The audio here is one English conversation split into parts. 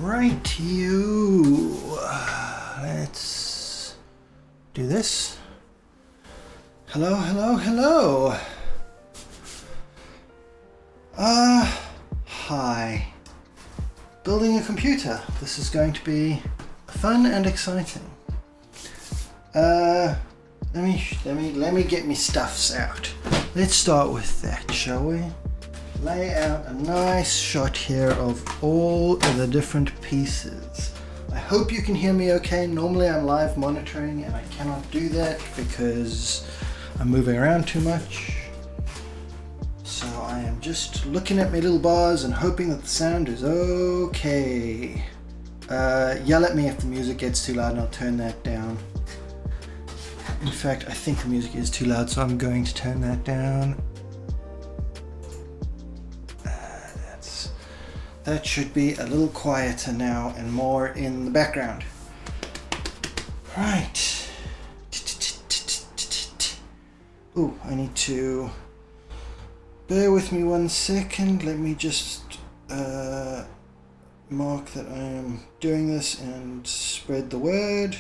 Right, you. Let's do this. Hello, hello, hello. Hi. Building a computer. This is going to be fun and exciting. Let me get me stuffs out. Let's start with that, shall we? Lay out a nice shot here of all of the different pieces. I hope you can hear me okay. Normally I'm live monitoring and I cannot do that because I'm moving around too much. So I am just looking at my little bars and hoping that the sound is okay. Yell at me if the music gets too loud and I'll turn that down. In fact, I think the music is too loud, so I'm going to turn that down. That should be a little quieter now and more in the background. Right. Ooh, I need to... Bear with me 1 second. Let me just mark that I am doing this and spread the word.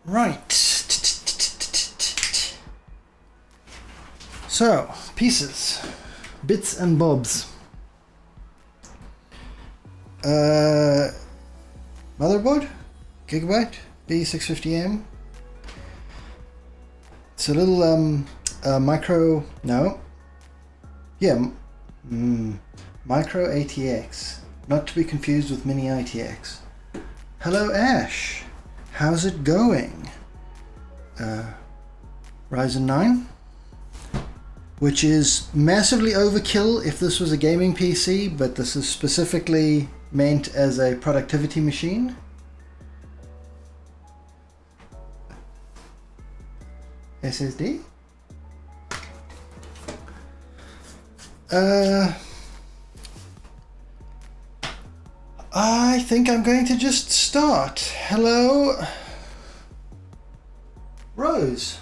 Right. So, pieces, bits and bobs. Motherboard, Gigabyte B650M. It's a little Micro-ATX, not to be confused with Mini ITX. Hello Ash. How's it going? Ryzen 9, which is massively overkill if this was a gaming PC, but this is specifically meant as a productivity machine. SSD? I think I'm going to just start. Hello, Rose.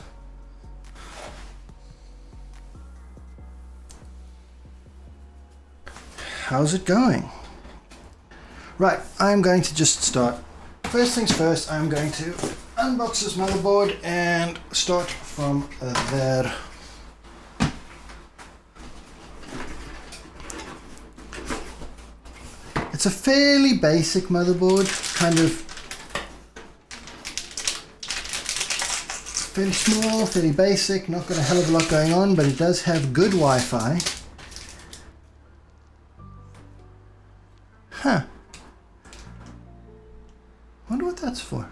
How's it going? Right, I'm going to just start. First things first, I'm going to unbox this motherboard and start from there. It's a fairly basic motherboard, kind of fairly small, fairly basic, not got a hell of a lot going on, but it does have good Wi-Fi. Huh. Wonder what that's for.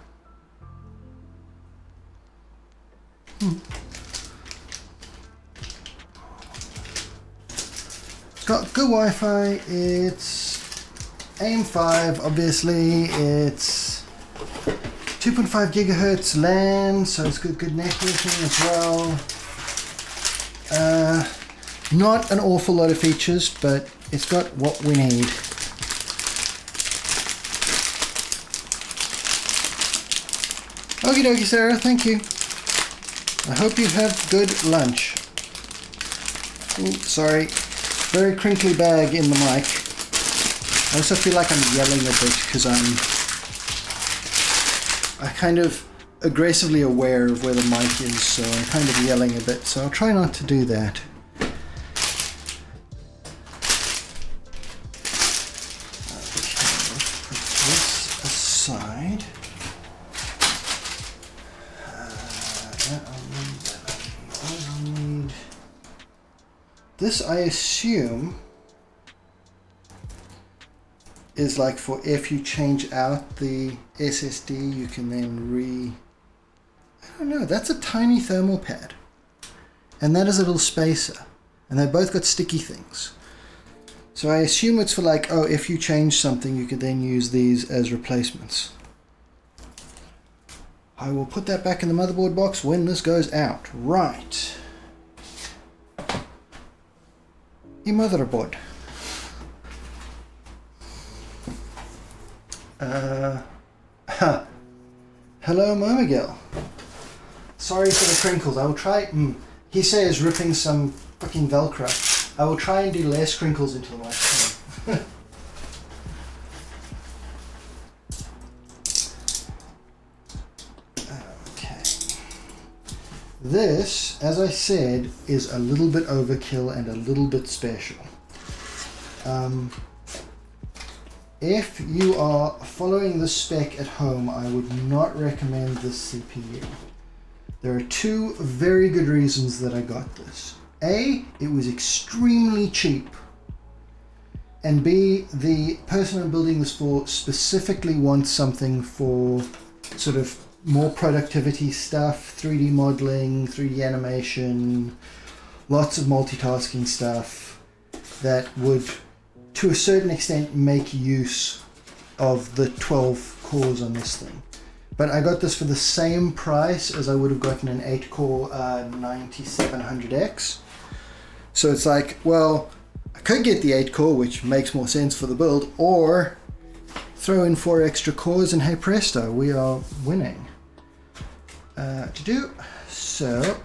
It's got good Wi-Fi, it's AM5, obviously, it's 2.5 gigahertz LAN, so it's got good networking as well. Not an awful lot of features, but it's got what we need. Okie dokie, Sarah, thank you. I hope you have good lunch. Ooh, sorry, very crinkly bag in the mic. I also feel like I'm yelling a bit because I'm kind of aggressively aware of where the mic is, so I'm kind of yelling a bit, so I'll try not to do that. This, I assume, is like for if you change out the SSD, you can then I don't know, that's a tiny thermal pad. And that is a little spacer. And they both got sticky things. So I assume it's for like, oh, if you change something, you could then use these as replacements. I will put that back in the motherboard box when this goes out. Right. Your motherboard. Hello, Miguel. Sorry for the crinkles. I will try. He says ripping some fucking Velcro. I will try and do less crinkles into the microphone. Okay. This, as I said, is a little bit overkill and a little bit special. If you are following the spec at home, I would not recommend this CPU. There are two very good reasons that I got this. A, it was extremely cheap. And B, the person I'm building this for specifically wants something for sort of more productivity stuff, 3D modeling, 3D animation, lots of multitasking stuff that would, to a certain extent, make use of the 12 cores on this thing. But I got this for the same price as I would have gotten an 8-core 9700X. So it's like, well, I could get the 8-core, which makes more sense for the build, or throw in 4 extra cores and hey presto, we are winning. So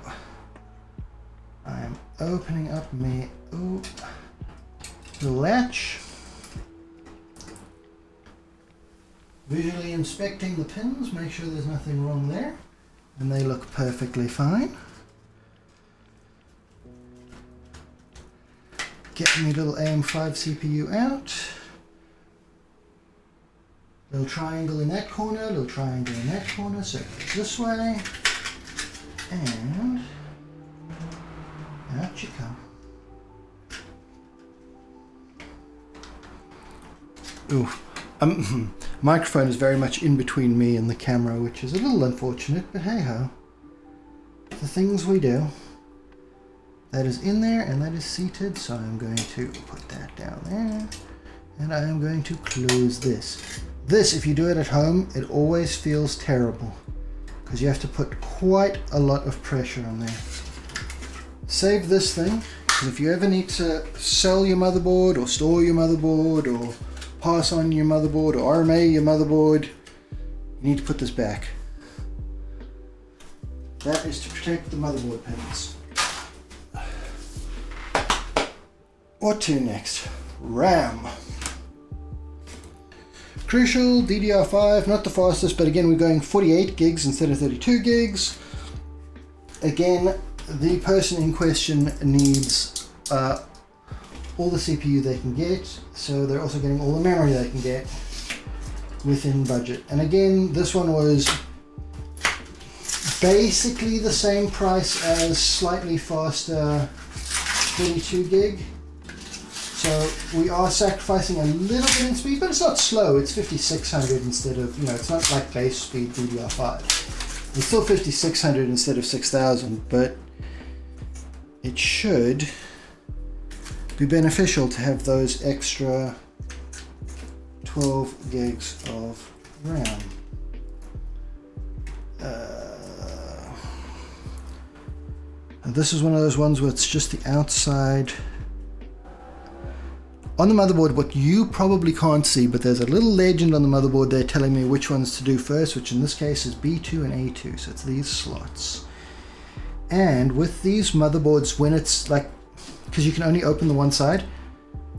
I'm opening up the latch, visually inspecting the pins, make sure there's nothing wrong there, and they look perfectly fine. Get my little AM5 CPU out. Little triangle in that corner, little triangle in that corner, so this way, and out you come. Ooh, microphone is very much in between me and the camera, which is a little unfortunate, but hey ho. The things we do. That is in there and that is seated, so I'm going to put that down there, and I am going to close this. This, if you do it at home, it always feels terrible because you have to put quite a lot of pressure on there. Save this thing, because if you ever need to sell your motherboard or store your motherboard or pass on your motherboard or RMA your motherboard, you need to put this back. That is to protect the motherboard pins. What to next? RAM. Crucial, DDR5, not the fastest, but again we're going 48 gigs instead of 32 gigs. Again, the person in question needs all the CPU they can get, so they're also getting all the memory they can get within budget. And again, this one was basically the same price as slightly faster 32 gig. So we are sacrificing a little bit in speed, but it's not slow. It's 5600 instead of, it's not like base speed DDR5. It's still 5600 instead of 6000, but it should be beneficial to have those extra 12 gigs of RAM. This is one of those ones where it's just the outside. On the motherboard, what you probably can't see, but there's a little legend on the motherboard there telling me which ones to do first, which in this case is B2 and A2, so it's these slots. And with these motherboards, when it's like, because you can only open the one side,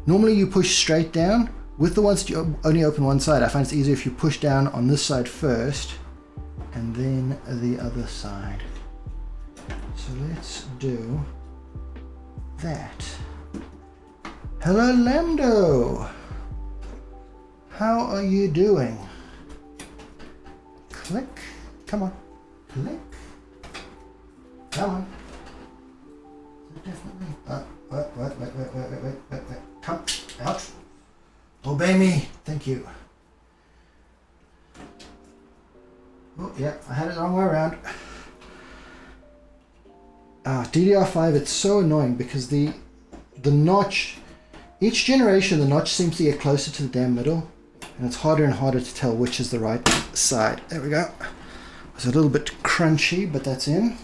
normally you push straight down. With the ones that you only open one side, I find it's easier if you push down on this side first, and then the other side. So let's do that. Hello Lando! How are you doing? Click. Come on. Click. Come on. Definitely. Wait. Come out. Obey me. Thank you. Oh, yeah, I had it the wrong way around. DDR5, it's so annoying because the notch, each generation the notch seems to get closer to the damn middle, and it's harder and harder to tell which is the right side. There we go. It's a little bit crunchy, but that's in.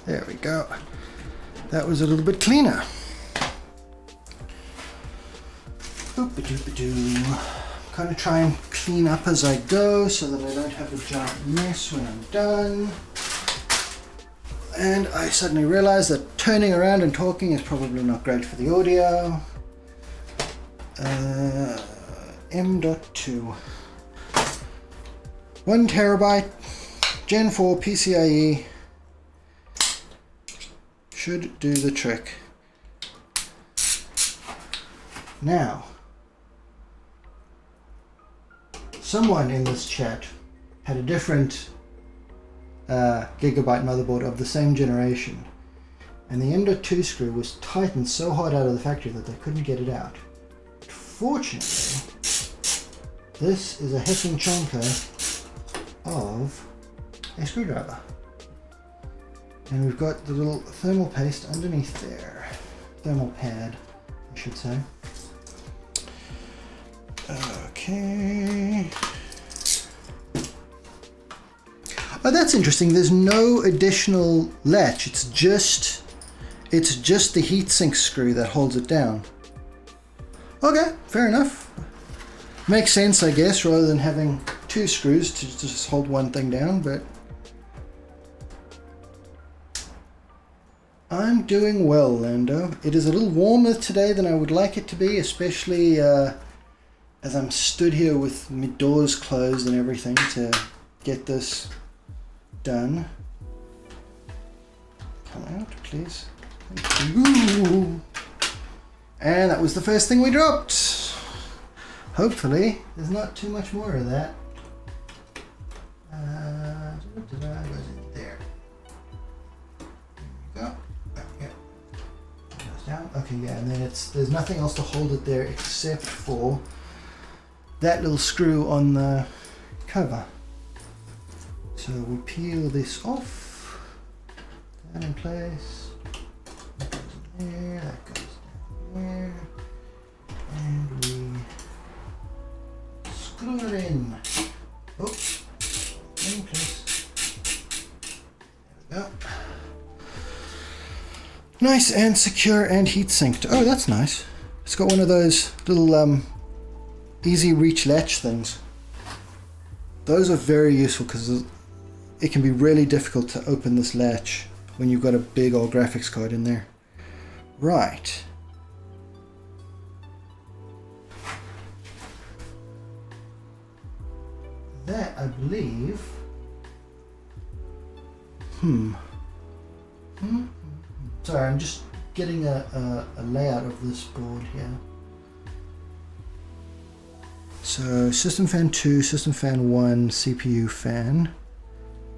There we go. That was a little bit cleaner. Kind of try and clean up as I go so that I don't have a giant mess when I'm done. And I suddenly realized that turning around and talking is probably not great for the audio. M.2 1 terabyte Gen 4 PCI-E should do the trick. Now, someone in this chat had a different Gigabyte motherboard of the same generation, and the M.2 screw was tightened so hard out of the factory that they couldn't get it out. Fortunately, this is a heffing chonker of a screwdriver. And we've got the little thermal paste underneath there. Thermal pad, I should say. Okay. Oh, that's interesting. There's no additional latch. It's just the heatsink screw that holds it down. Okay, fair enough. Makes sense, I guess, rather than having two screws to just hold one thing down, but I'm doing well, Lando. It is a little warmer today than I would like it to be, especially as I'm stood here with my doors closed and everything to get this done. Come out, please. Thank you. And that was the first thing we dropped. Hopefully, there's not too much more of that. There. There we go. Down. Okay, yeah, and then there's nothing else to hold it there except for that little screw on the cover. So we peel this off, down in place, that goes in there, that goes down there, and we screw it in. Oh, in place. There we go. Nice and secure and heat sinked. Oh, that's nice. It's got one of those little easy reach latch things. Those are very useful because it can be really difficult to open this latch when you've got a big old graphics card in there. Right. That, I believe. Sorry, I'm just getting a layout of this board here. So system fan 2, system fan 1, CPU fan.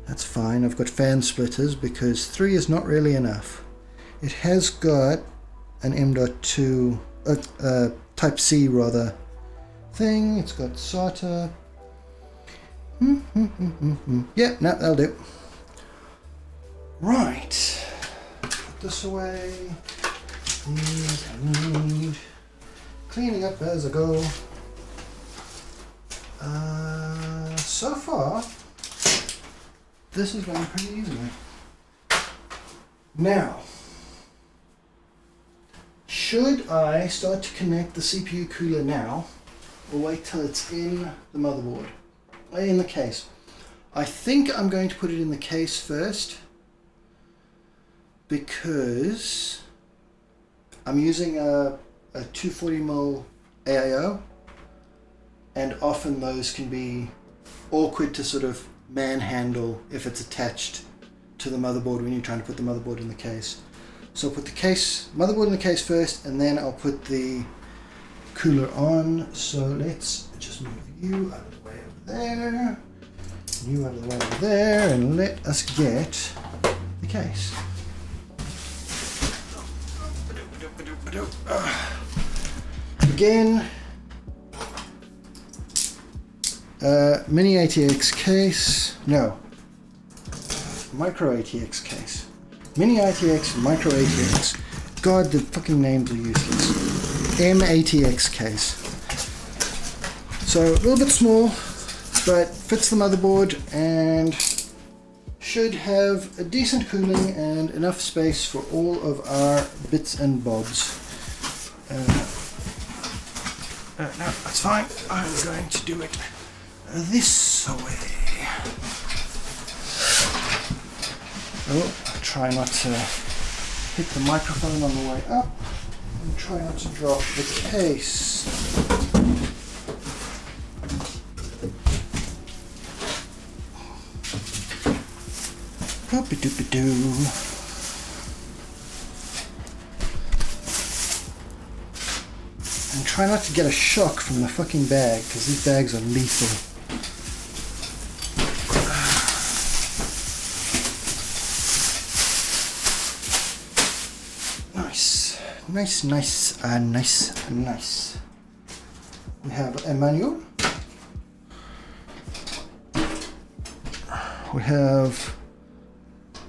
That's fine. I've got fan splitters because 3 is not really enough. It has got an M.2, Type C rather, thing. It's got SATA. Yeah, no, that'll do. Right. Put this away. These I need. Cleaning up as I go. So far, this is going pretty easily. Now, should I start to connect the CPU cooler now, or wait till it's in the motherboard? In the case. I think I'm going to put it in the case first, because I'm using a 240mm AIO, and often those can be awkward to sort of manhandle if it's attached to the motherboard when you're trying to put the motherboard in the case. So I'll put the motherboard in the case first, and then I'll put the cooler on. So let's just move you out of the way over there, you out of the way over there, and let us get the case. Again, mini ATX case, no, Micro-ATX case. Mini ATX, Micro-ATX. God, the fucking names are useless. ATX case. So a little bit small, but fits the motherboard and should have a decent cooling and enough space for all of our bits and bobs. No, that's fine. I'm going to do it this way. Oh, try not to hit the microphone on the way up, and try not to drop the case. Hoopy-doopy-doo. And try not to get a shock from the fucking bag, because these bags are lethal. Nice. We have a manual. We have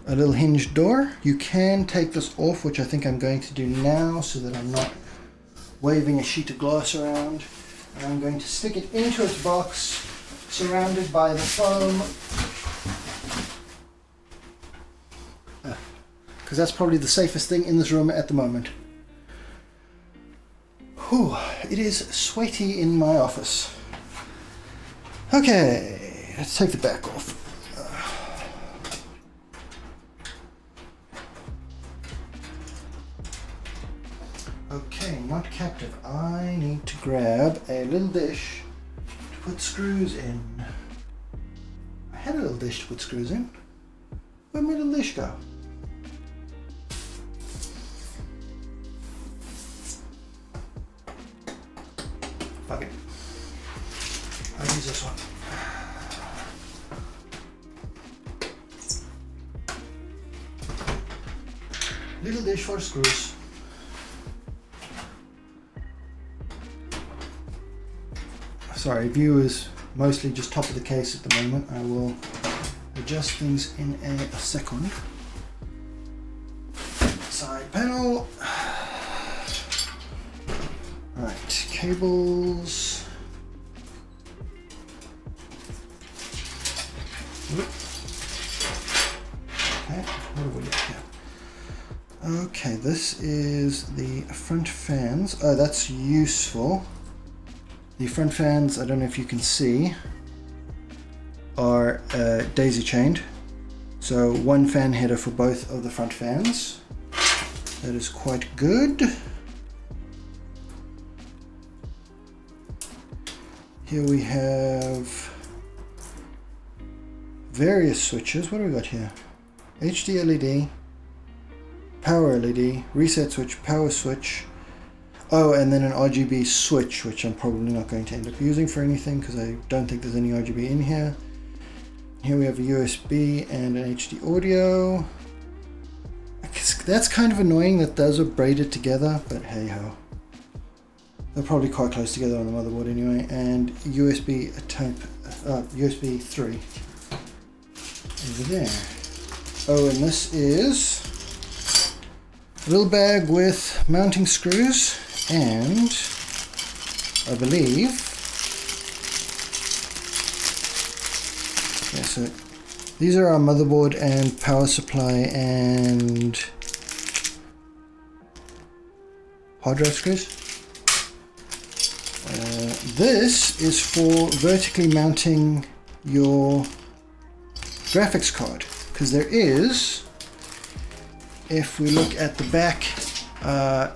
a little hinged door. You can take this off, which I think I'm going to do now so that I'm not waving a sheet of glass around. And I'm going to stick it into its box, surrounded by the foam. Because that's probably the safest thing in this room at the moment. Whew, it is sweaty in my office. Okay, let's take the back off. Okay, not captive. I need to grab a little dish to put screws in. I had a little dish to put screws in. Where'd my little dish go? Fuck it. I'll use this one. Little dish for screws. Sorry, view is mostly just top of the case at the moment. I will adjust things in a second. Side panel. Right, cables. Okay, what have we got here? Okay, this is the front fans. Oh, that's useful. The front fans, I don't know if you can see, are daisy chained. So one fan header for both of the front fans. That is quite good. Here we have various switches. What do we got here? HD LED, power LED, reset switch, power switch. Oh, and then an RGB switch, which I'm probably not going to end up using for anything because I don't think there's any RGB in here. Here we have a USB and an HD audio. That's kind of annoying that those are braided together, but hey ho. They're probably quite close together on the motherboard anyway. And USB type, USB 3 over there. Oh, and this is a little bag with mounting screws. And I believe, yeah, so these are our motherboard and power supply and hard drive screws. This is for vertically mounting your graphics card, because there is, if we look at the back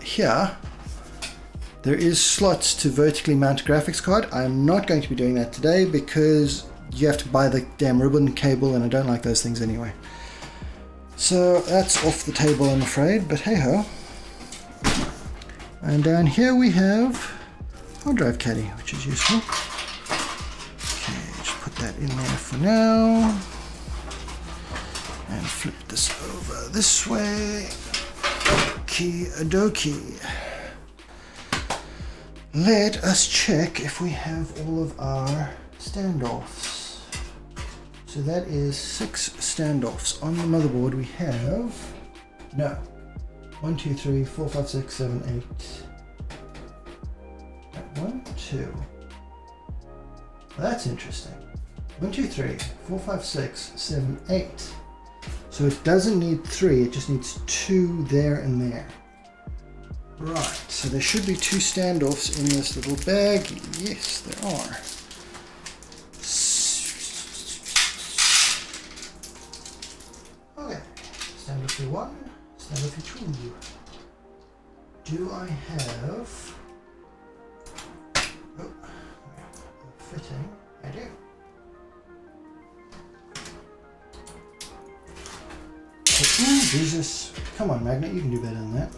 here, there is slots to vertically mount a graphics card. I'm not going to be doing that today because you have to buy the damn ribbon cable and I don't like those things anyway. So that's off the table, I'm afraid, but hey ho. And down here we have hard drive caddy, which is useful. Okay, just that in there for now. And flip this over this way. Okie-dokie. Let us check if we have all of our standoffs. So that is 6 standoffs. On the motherboard we have, no, 1, 2, 3, 4, 5, 6, 7, 8. 1, 2. Well, that's interesting. 1, 2, 3, 4, 5, 6, 7, 8. So it doesn't need 3, it just needs 2 there and there. Right, so there should be 2 standoffs in this little bag. Yes, there are. Okay, standoff 1, standoff 2. Do I have... Oh, fitting. I do. Oh, Jesus. Come on, Magnet, you can do better than that.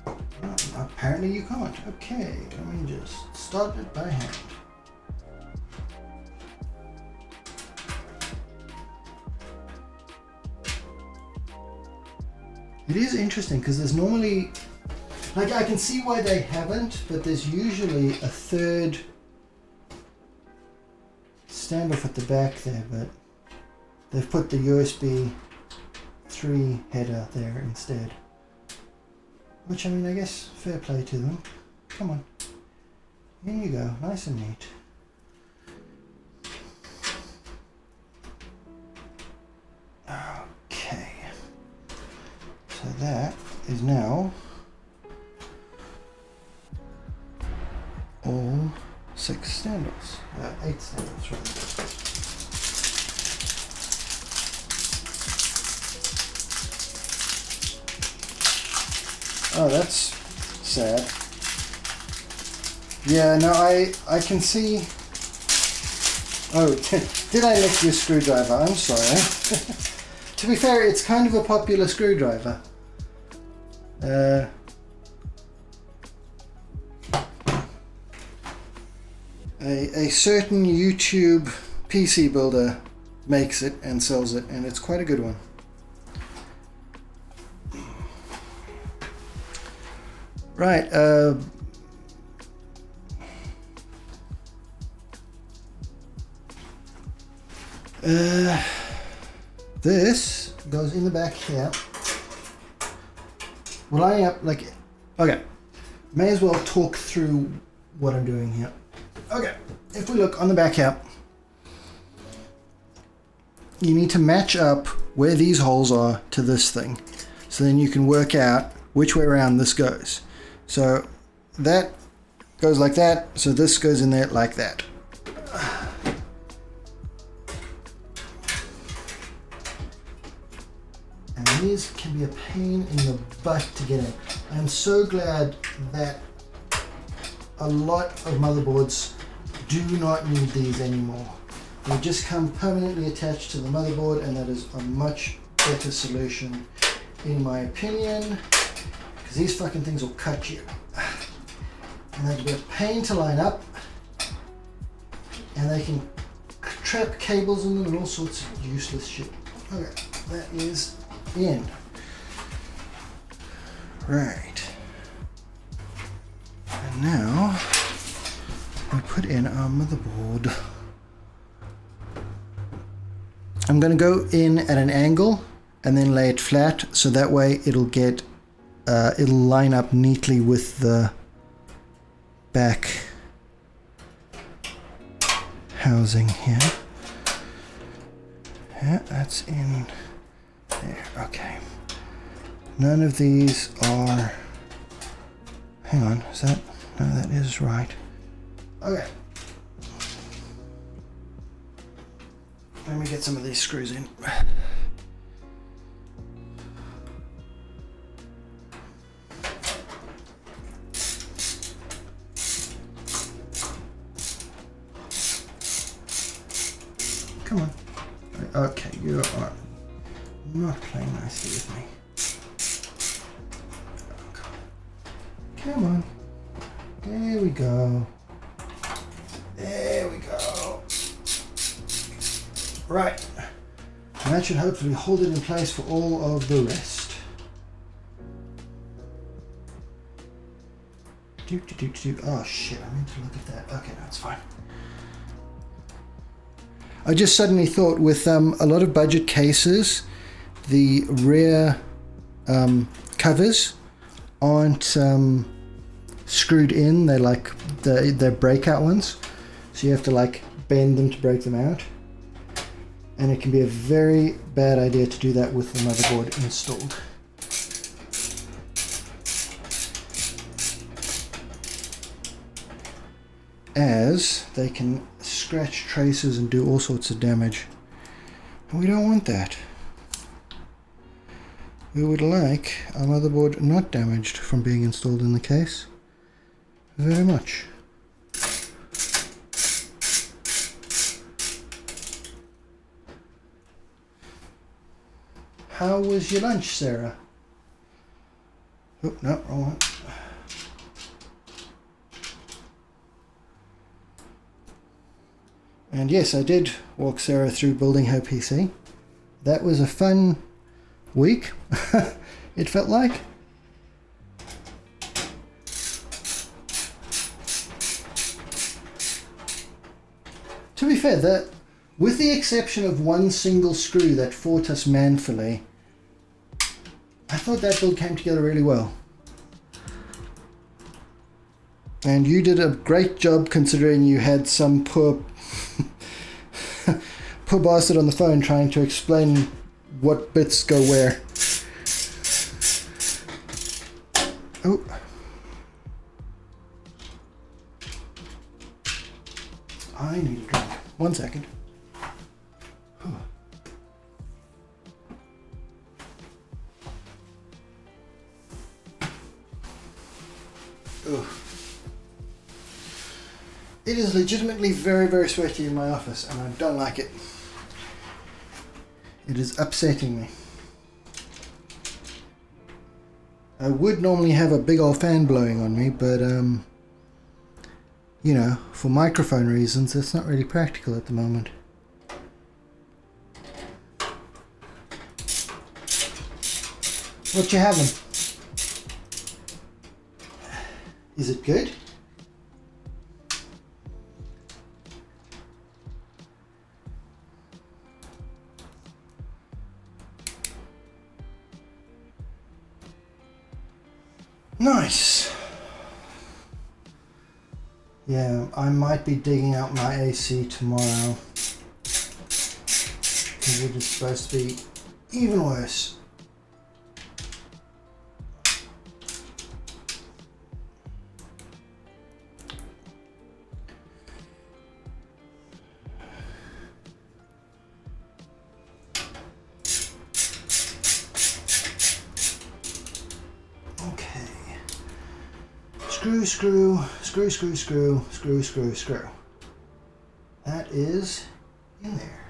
Oh, apparently you can't. Okay, let me just start it by hand. It is interesting because there's normally, like, I can see why they haven't, but there's usually a third standoff at the back there, but they've put the USB 3 header there instead. Which, I mean, I guess fair play to them. Come on. In you go, nice and neat. Okay. So that is now all 6 standoffs. 8 standoffs, rather. Oh, that's sad. Yeah, no, I can see... Oh, did I lick your screwdriver? I'm sorry. To be fair, it's kind of a popular screwdriver. A certain YouTube PC builder makes it and sells it, and it's quite a good one. Right, this goes in the back here. We're lining up like, okay, may as well talk through what I'm doing here. Okay, if we look on the back here, you need to match up where these holes are to this thing. So then you can work out which way around this goes. So that goes like that, so this goes in there like that. And these can be a pain in the butt to get in. I'm so glad that a lot of motherboards do not need these anymore. They just come permanently attached to the motherboard, and that is a much better solution in my opinion. These fucking things will cut you. And they can be a pain to line up. And they can trap cables in them and all sorts of useless shit. Okay, that is in. Right. And now we put in our motherboard. I'm going to go in at an angle and then lay it flat, so that way it'll get it'll line up neatly with the back housing here. Yeah, that's in there. Okay. None of these are... Hang on, is that... No, that is right. Okay. Let me get some of these screws in. Come on. Okay, you are not playing nicely with me. Come on. There we go. There we go. Right, and that should hopefully hold it in place for all of the rest. Oh shit, I meant to look at that. Okay, no, it's fine. I just suddenly thought with a lot of budget cases, the rear covers aren't screwed in. They're like they're breakout ones, so you have to like bend them to break them out, and it can be a very bad idea to do that with the motherboard installed. As they can scratch traces and do all sorts of damage, and we don't want that. We would like our motherboard not damaged from being installed in the case very much. How was your lunch, Sarah? Oh, no, wrong one. And yes, I did walk Sarah through building her PC. That was a fun week, it felt like. To be fair, with the exception of one single screw that fought us manfully, I thought that build came together really well. And you did a great job considering you had some poor bastard on the phone trying to explain what bits go where. Oh. I need a drink. 1 second. Oh. It is legitimately very, very sweaty in my office, and I don't like it. It is upsetting me. I would normally have a big old fan blowing on me, but you know, for microphone reasons, that's not really practical at the moment. What you having? Is it good? Nice. Yeah, I might be digging out my AC tomorrow because it is supposed to be even worse. Screw. That is in there.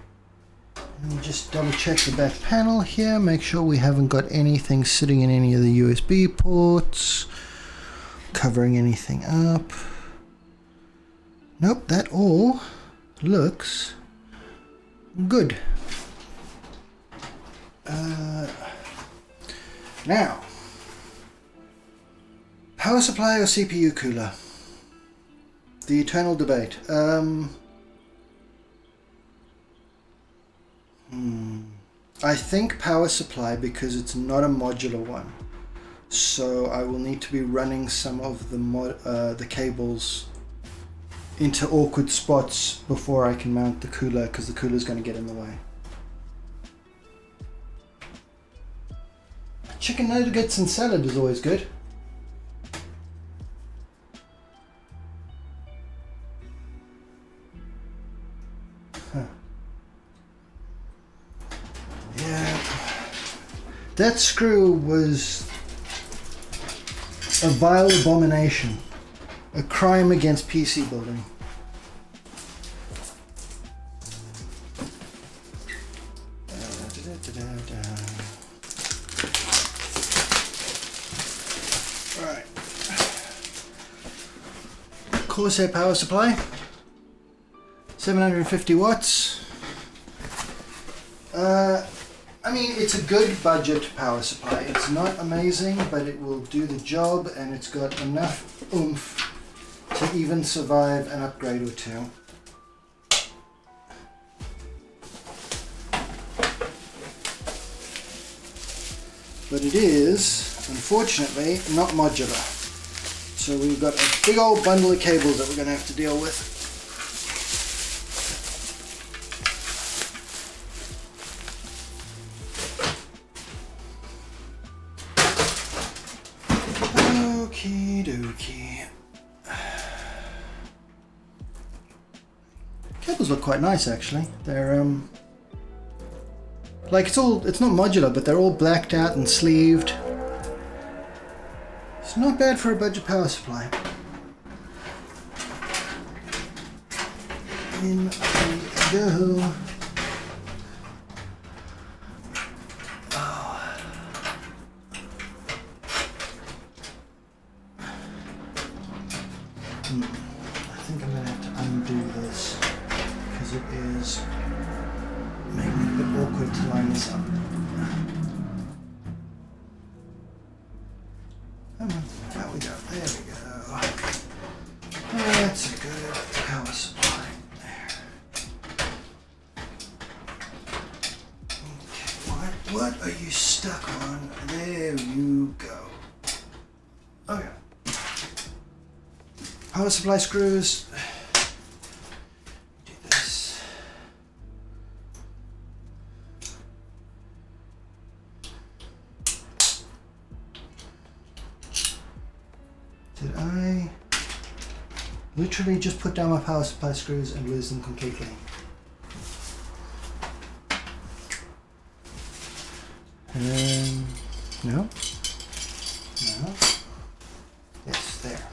Let me just double check the back panel here, make sure we haven't got anything sitting in any of the USB ports, covering anything up. Nope, that all looks good. Now, power supply or CPU cooler? The eternal debate. I think power supply because it's not a modular one. So I will need to be running some of the cables into awkward spots before I can mount the cooler, because the cooler is going to get in the way. Chicken nuggets and salad is always good. Yeah, that screw was a vile abomination, a crime against PC building. Right, Corsair power supply, 750 watts. I mean, it's a good budget power supply. It's not amazing, but it will do the job, and it's got enough oomph to even survive an upgrade or two. But it is, unfortunately, not modular. So we've got a big old bundle of cables that we're going to have to deal with. Okie dokie. Cables look quite nice actually. They're like it's not modular, but they're all blacked out and sleeved. It's not bad for a budget power supply. In we go. I think I'm going to have to undo this because it is making it a bit awkward to line this up. Come on, there we go, there we go. That's a good power supply there. Okay, what are you stuck on? There you go. Okay. Power supply screws. Do this. Did I literally just put down my power supply screws and lose them completely? No. No. Yes, there.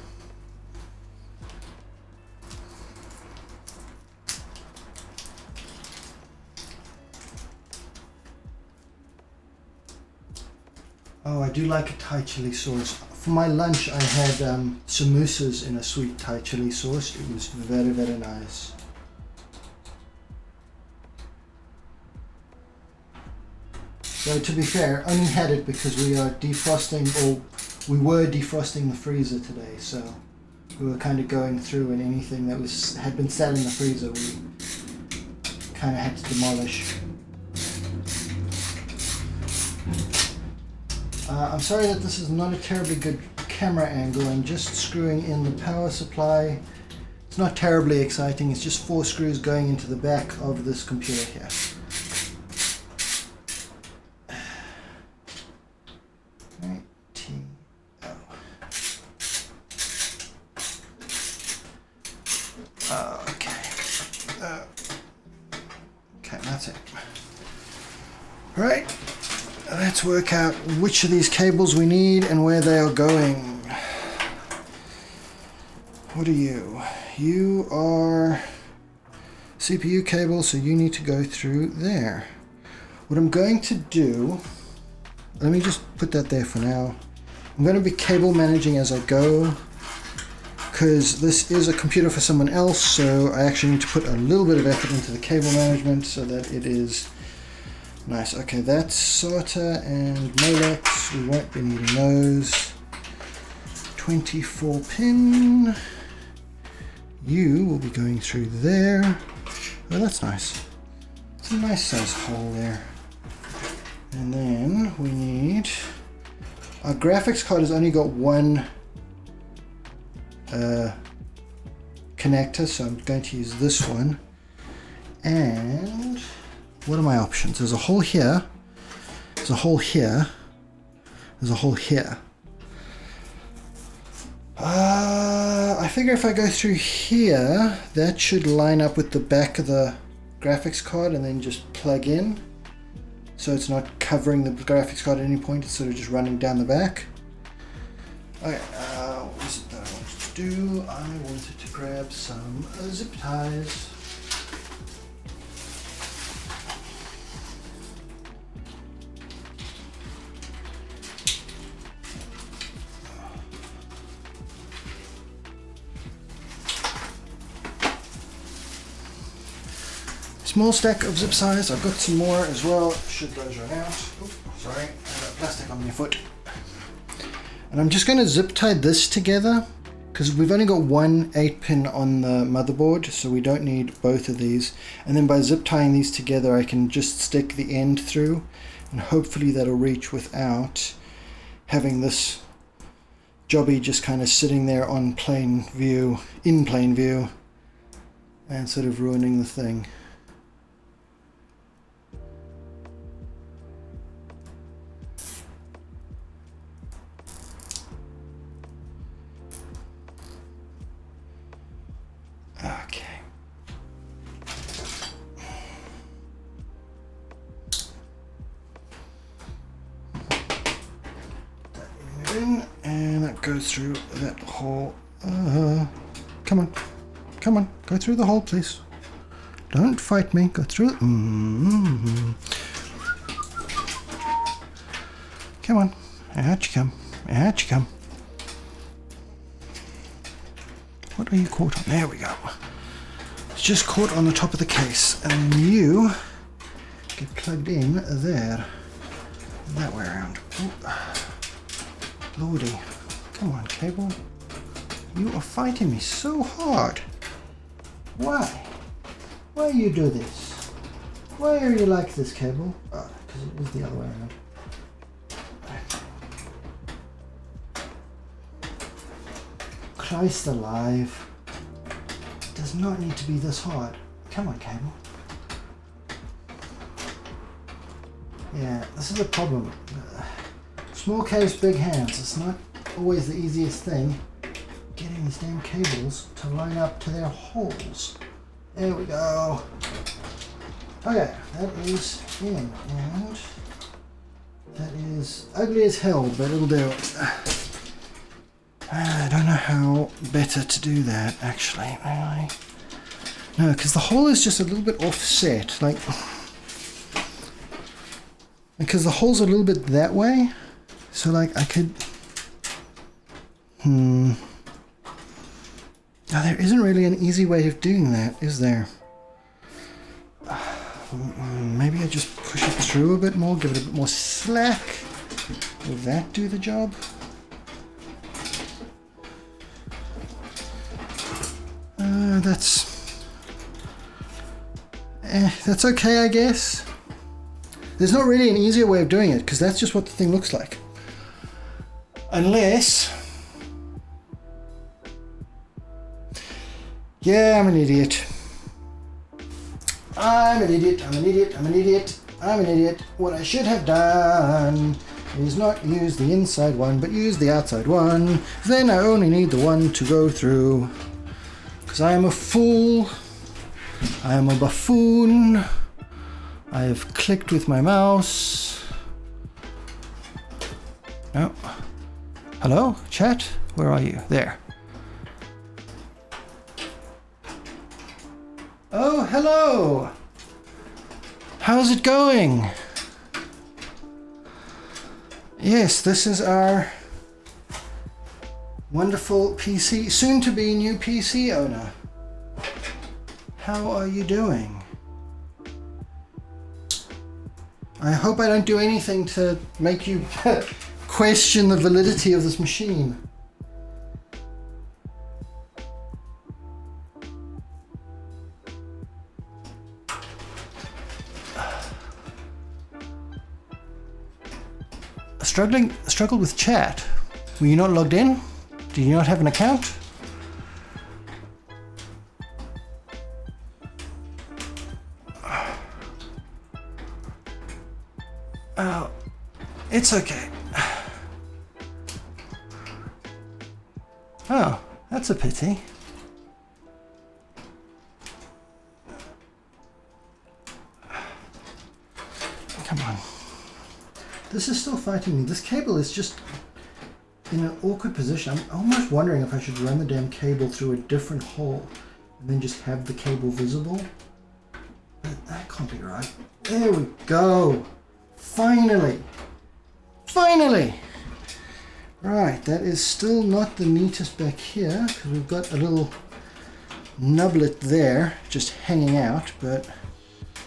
Oh, I do like a Thai chili sauce. For my lunch, I had samosas in a sweet Thai chili sauce. It was very, very nice. So to be fair, I only had it because we are defrosting, or we were defrosting the freezer today. So we were kind of going through, and anything that had been sat in the freezer, we kind of had to demolish. I'm sorry that this is not a terribly good camera angle. I'm just screwing in the power supply. It's not terribly exciting. It's just 4 screws going into the back of this computer here. Right, T-O. Okay. Okay, that's it. All right. Let's work out which of these cables we need and where they are going. What are you? You are CPU cable, so you need to go through there. What I'm going to do, let me just put that there for now. I'm going to be cable managing as I go, because this is a computer for someone else, so I actually need to put a little bit of effort into the cable management so that it is nice. Okay, that's SATA and Molex. We won't be needing those. 24 pin. You will be going through there. Oh, that's nice. It's a nice size hole there. And then we need, our graphics card has only got one connector, so I'm going to use this one. And what are my options? There's a hole here, there's a hole here, there's a hole here. I figure if I go through here, that should line up with the back of the graphics card and then just plug in. So it's not covering the graphics card at any point, it's sort of just running down the back. Okay, what was it that I wanted to do? I wanted to grab some zip ties. Small stack of zip size. I've got some more as well, should those run out. Oops, sorry, I got plastic on my foot. And I'm just going to zip tie this together because we've only got one 8-pin on the motherboard, so we don't need both of these. And then by zip tying these together, I can just stick the end through, and hopefully that'll reach without having this jobby just kind of sitting there on plain view, in plain view, and sort of ruining the thing. Okay. That in, and that goes through that hole. Come on. Come on. Go through the hole, please. Don't fight me. Go through. Come on. Out you come. Out you come. What are you caught on? There we go. It's just caught on the top of the case, and you get plugged in there. That way around. Ooh. Lordy. Come on, cable. You are fighting me so hard. Why? Why you do this? Why are you like this, cable? Oh, because it was the other way around. Christ alive. It does not need to be this hard. Come on, cable. Yeah, this is a problem. Small case, big hands. It's not always the easiest thing getting these damn cables to line up to their holes. There we go. Okay, that is in, and that is ugly as hell, but it'll do. I don't know how better to do that, actually. No, because the hole is just a little bit offset, like, because the hole's a little bit that way, so like I could, now there isn't really an easy way of doing that, is there? Maybe I just push it through a bit more, give it a bit more slack. Will that do the job? That's okay, I guess. There's not really an easier way of doing it, because that's just what the thing looks like. Unless... Yeah, I'm an idiot. I'm an idiot, I'm an idiot, I'm an idiot, I'm an idiot. What I should have done is not use the inside one, but use the outside one. Then I only need the one to go through. Because I am a fool. I am a buffoon. I have clicked with my mouse. Oh. Hello, chat? Where are you? There. Oh, hello! How's it going? Yes, this is our wonderful PC, soon to be new PC owner. How are you doing? I hope I don't do anything to make you question the validity of this machine. Struggled with chat. Were you not logged in? Did you not have an account? Oh, it's okay. Oh, that's a pity. Come on. This is still fighting me. This cable is just in an awkward position. I'm almost wondering if I should run the damn cable through a different hole and then just have the cable visible. But that can't be right. There we go. Finally. Finally. Right, that is still not the neatest back here because we've got a little nublet there just hanging out, but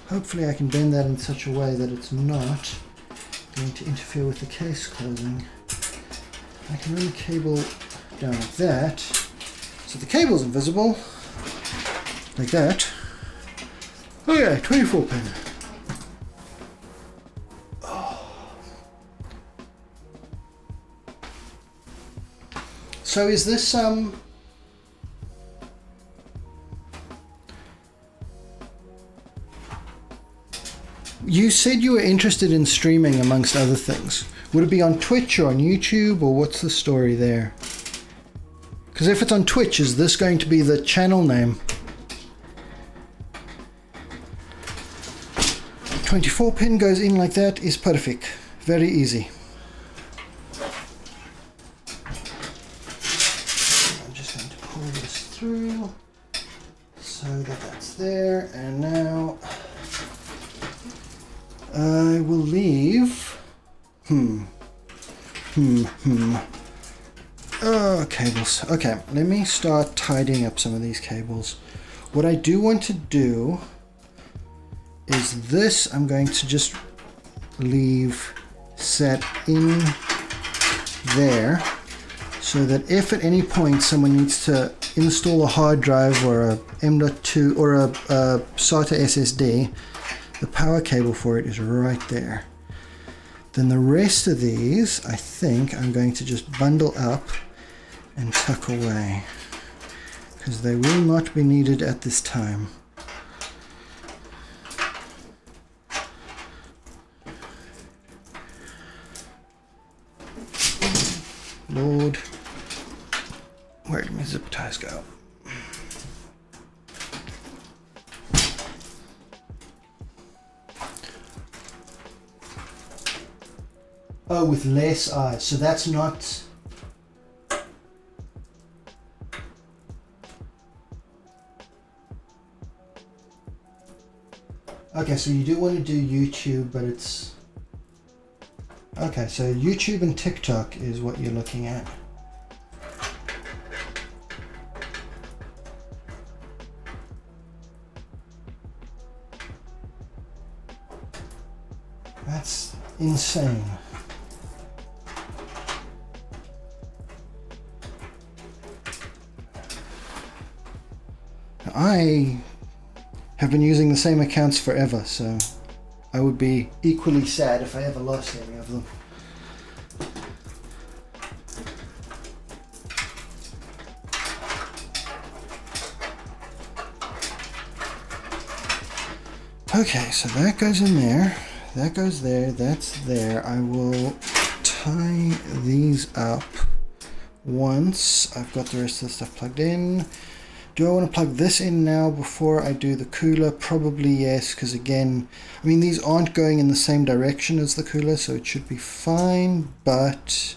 Hopefully I can bend that in such a way that it's not going to interfere with the case closing. I can run the cable down like that, so the cable's invisible, like that. Okay, 24 pin. So is this you said you were interested in streaming amongst other things. Would it be on Twitch or on YouTube, or what's the story there? Because if it's on Twitch, is this going to be the channel name? 24 pin goes in like that is perfect. Very easy. I'm just going to pull this through so that that's there, and now I will leave. Cables. Okay, let me start tidying up some of these cables. What I do want to do is this, I'm going to just leave set in there so that if at any point someone needs to install a hard drive or a M.2 or a SATA SSD, the power cable for it is right there. Then the rest of these, I think I'm going to just bundle up and tuck away, because they will not be needed at this time. Lord, where did my zip ties go? Oh, with less eyes. So that's not... Okay, so you do want to do YouTube, but it's... Okay, so YouTube and TikTok is what you're looking at. That's insane. I have been using the same accounts forever, so I would be equally sad if I ever lost any of them. Okay, so that goes in there, that goes there, that's there. I will tie these up once I've got the rest of the stuff plugged in. Do I want to plug this in now before I do the cooler? Probably yes, because again, I mean, these aren't going in the same direction as the cooler, so it should be fine, but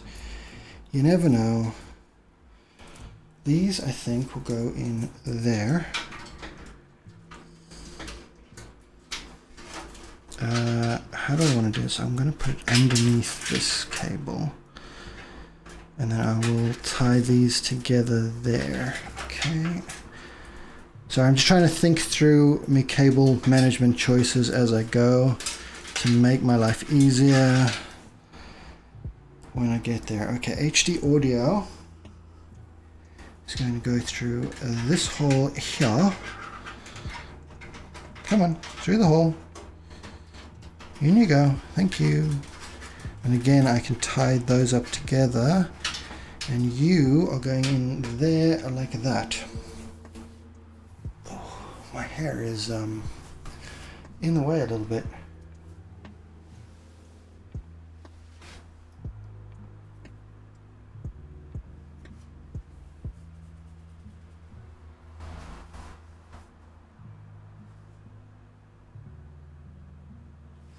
you never know. These, I think, will go in there. How do I want to do this? I'm going to put it underneath this cable, and then I will tie these together there. Okay. So I'm just trying to think through my cable management choices as I go to make my life easier when I get there. Okay, HD audio is going to go through this hole here. Come on, through the hole. In you go. Thank you. And again, I can tie those up together, and you are going in there like that. Oh, my hair is in the way a little bit.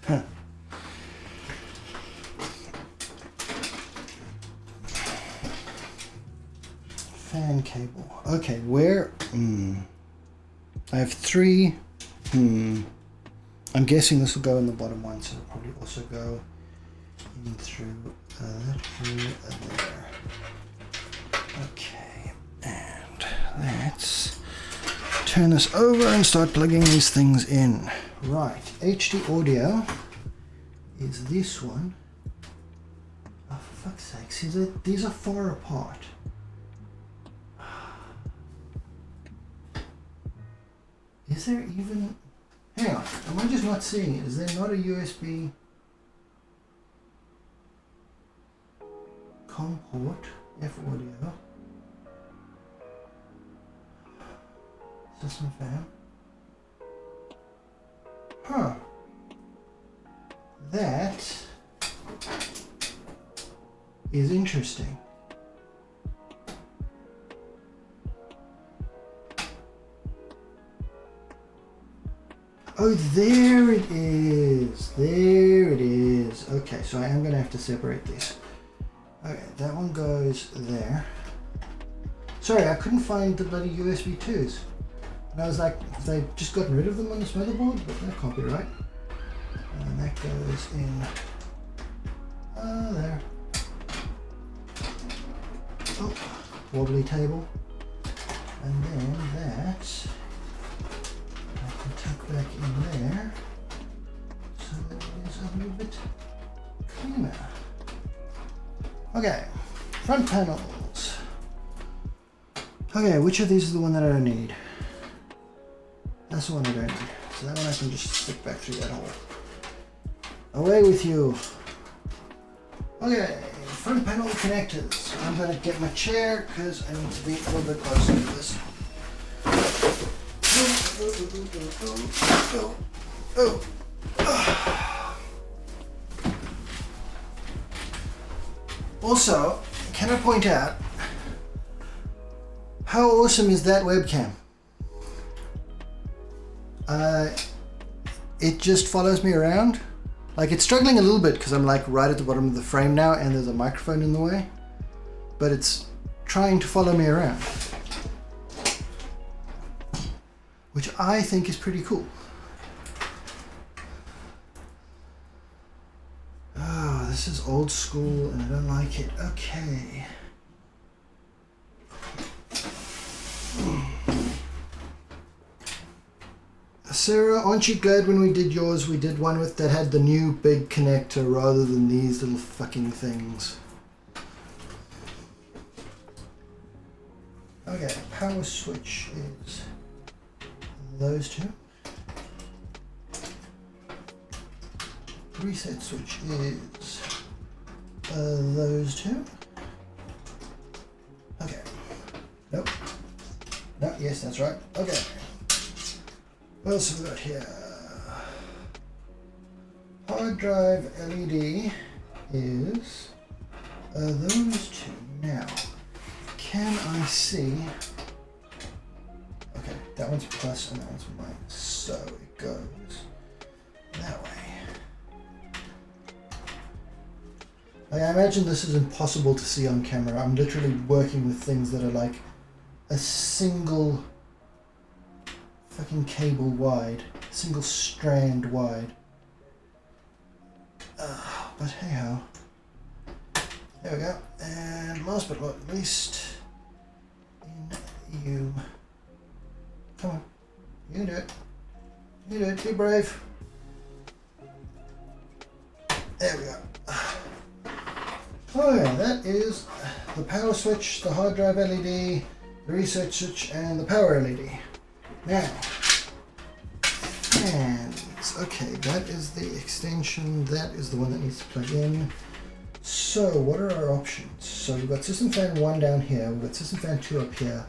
Huh. Fan cable. Okay, where? I have three. I'm guessing this will go in the bottom one, so it'll probably also go in through there. Okay, and let's turn this over and start plugging these things in. Right, HD audio is this one. Oh, for fuck's sake, see that these are far apart. Is there even... Hang on, am I just not seeing it? Is there not a USB COM port, F audio, system fan? Huh. That is interesting. Oh, there it is. There it is. Okay, so I am going to have to separate these. Okay, that one goes there. Sorry, I couldn't find the bloody USB 2s. And I was like, have they just gotten rid of them on this motherboard? But that can't be right. And that goes in there. Oh, wobbly table. And then that I can tuck back in there so that it is a little bit cleaner. Okay, front panels. Okay, which of these is the one that I don't need? That's the one I don't need. So that one I can just stick back through that hole. Away with you. Okay, front panel connectors. I'm going to get my chair because I need to be a little bit closer to this. Also, can I point out, how awesome is that webcam? It just follows me around. Like, it's struggling a little bit because I'm like right at the bottom of the frame now and there's a microphone in the way, but it's trying to follow me around, which I think is pretty cool. Oh, this is old school and I don't like it. Okay. Sarah, aren't you glad when we did yours, we did one with that had the new big connector rather than these little fucking things? Okay, power switch is those two. Reset switch is those two. Okay. Nope. No, yes, that's right. Okay. What else have we got here? Hard drive LED is those two. Now, can I see? Okay, that one's plus and that one's minus. So it goes that way. I imagine this is impossible to see on camera. I'm literally working with things that are like a single fucking cable wide, single strand wide. But hey ho. There we go. And last but not least, in you. Come on, you can do it. You can do it. Be brave. There we go. Oh yeah, that is the power switch, the hard drive LED, the reset switch, and the power LED. Now, fans. Okay, that is the extension. That is the one that needs to plug in. So, what are our options? So, we've got system fan 1 down here. We've got system fan 2 up here.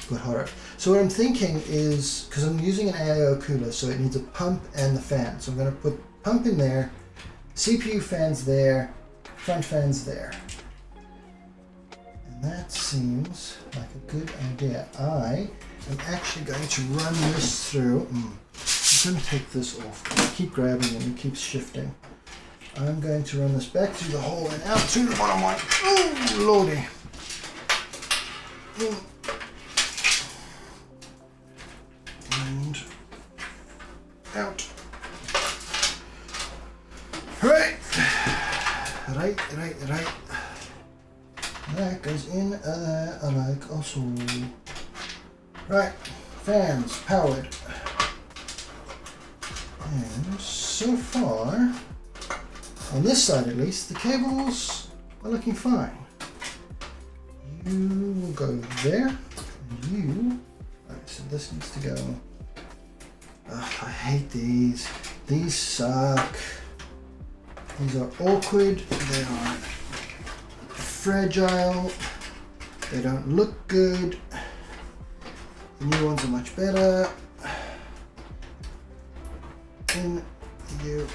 We've got hot air. So, what I'm thinking is, because I'm using an AIO cooler, so it needs a pump and the fan. So, I'm going to put pump in there, CPU fans there, front fans there. And that seems like a good idea. I'm actually going to run this through. I'm going to take this off. I keep grabbing it and it keeps shifting. I'm going to run this back through the hole and out through the bottom one. Oh, lordy. And out. Right. Right. That goes in like also. Right, fans powered. And so far, on this side at least, the cables are looking fine. You will go there, and you... Alright, so this needs to go... Ugh, I hate these. These suck. These are awkward, they are fragile, they don't look good. The new ones are much better. In you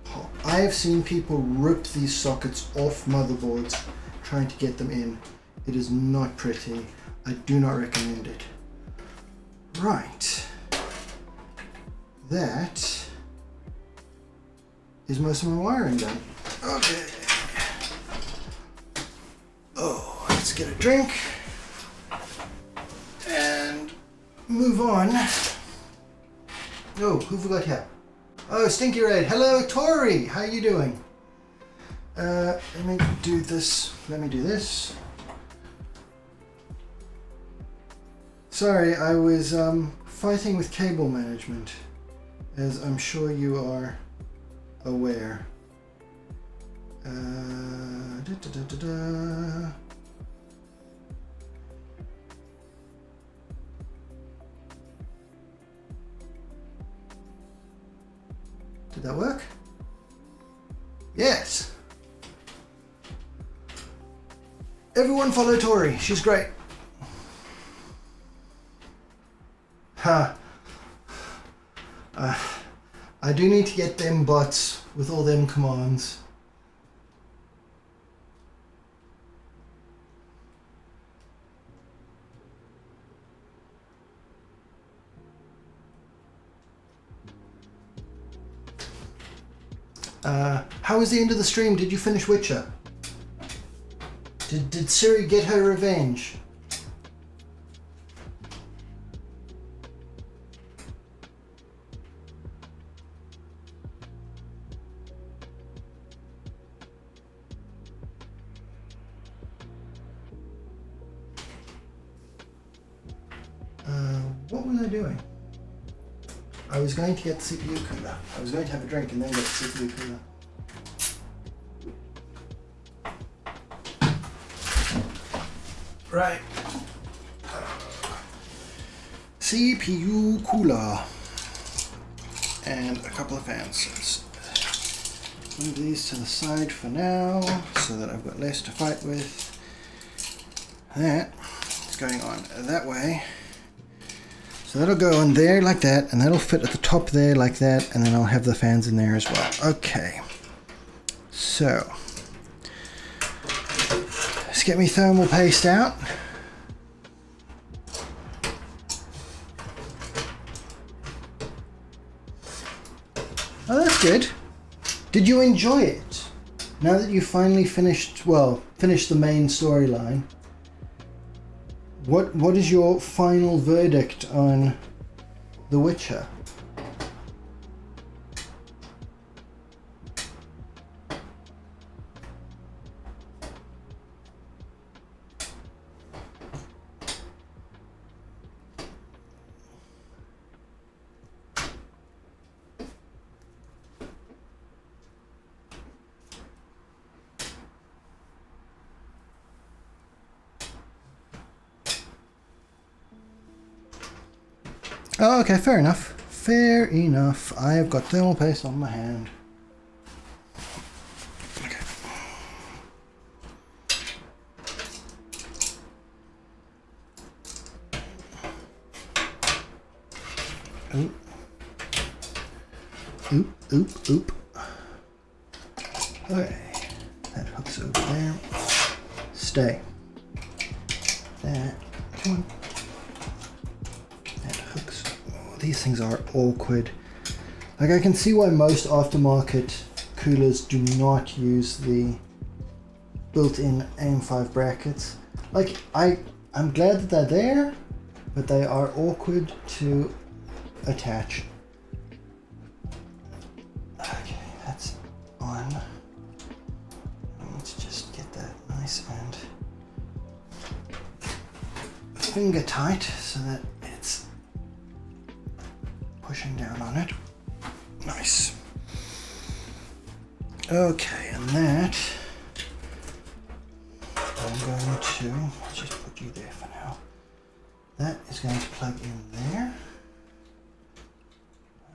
pop. I have seen people rip these sockets off motherboards trying to get them in. It is not pretty. I do not recommend it. Right. That is most of my wiring done. Okay. Oh, let's get a drink and move on. Oh, who forgot here? Oh, Stinky Red. Hello, Tori. How you doing? Let me do this. Let me do this. Sorry, I was fighting with cable management, as I'm sure you are aware. Did that work? Yes. Everyone follow Tori. She's great. Ha. I do need to get them bots with all them commands. How was the end of the stream? Did you finish Witcher? Did Siri get her revenge? What was I doing? I was going to get the CPU cooler. I was going to have a drink and then get the CPU cooler. Right. CPU cooler. And a couple of fans. Let's move these to the side for now so that I've got less to fight with. That is going on that way. So that'll go on there like that, and that'll fit at the top there like that, and then I'll have the fans in there as well. Okay. So let's get me thermal paste out. Oh, that's good. Did you enjoy it? Now that you finally finished, well, finished the main storyline, what is your final verdict on The Witcher? Oh, okay, fair enough. Fair enough. I have got thermal paste on my hand. Okay. Oop. Oop, oop, oop. Okay. That hooks over there. Stay. That. Come on. These things are awkward. Like, I can see why most aftermarket coolers do not use the built-in AM5 brackets. Like, I'm glad that they're there, but they are awkward to attach. Okay, that's on. Let's just get that nice and finger tight so that it's pushing down on it. Nice. Okay, and that I'm going to just put you there for now. That is going to plug in there.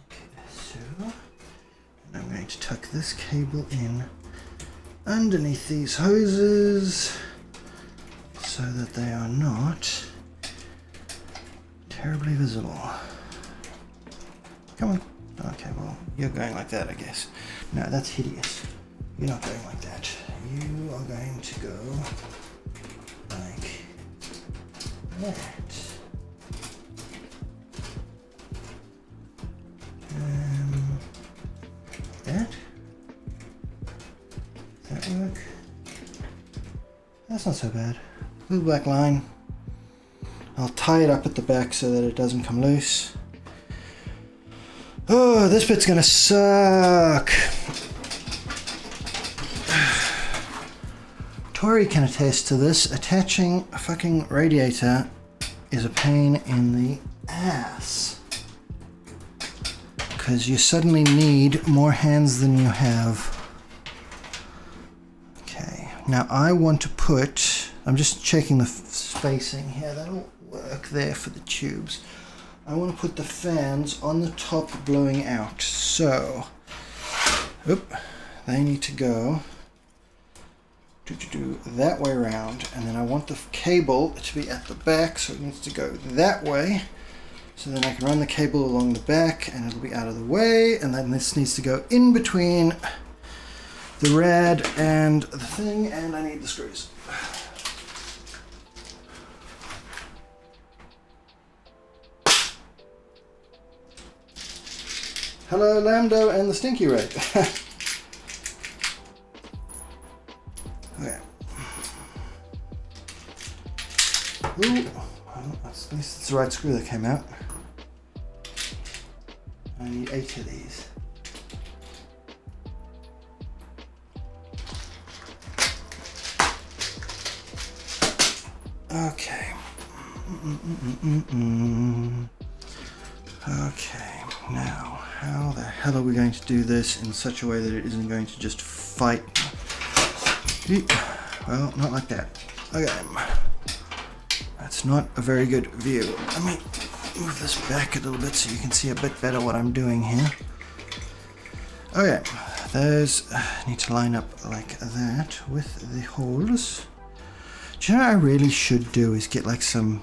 Okay, so and I'm going to tuck this cable in underneath these hoses so that they are not terribly visible. Come on. Okay, well, you're going like that, I guess. No, that's hideous. You're not going like that. You are going to go like that. That? Does that work? That's not so bad. Little black line. I'll tie it up at the back so that it doesn't come loose. Oh, this bit's gonna suck. Tori can attest to this. Attaching a fucking radiator is a pain in the ass. Because you suddenly need more hands than you have. Okay, now I want to put, I'm just checking the spacing here, that'll work there for the tubes. I want to put the fans on the top blowing out, so they need to go that way around, and then I want the cable to be at the back, so it needs to go that way. So then I can run the cable along the back and it'll be out of the way, and then this needs to go in between the rad and the thing, and I need the screws. Hello Lambda and the Stinky Red. Okay. Ooh. Well, at least it's the right screw that came out. I need 8 of these. Okay. Okay, now how the hell are we going to do this in such a way that it isn't going to just fight? Well, not like that. Okay. That's not a very good view. Let me move this back a little bit so you can see a bit better what I'm doing here. Okay, those need to line up like that with the holes. Do you know what I really should do is get like some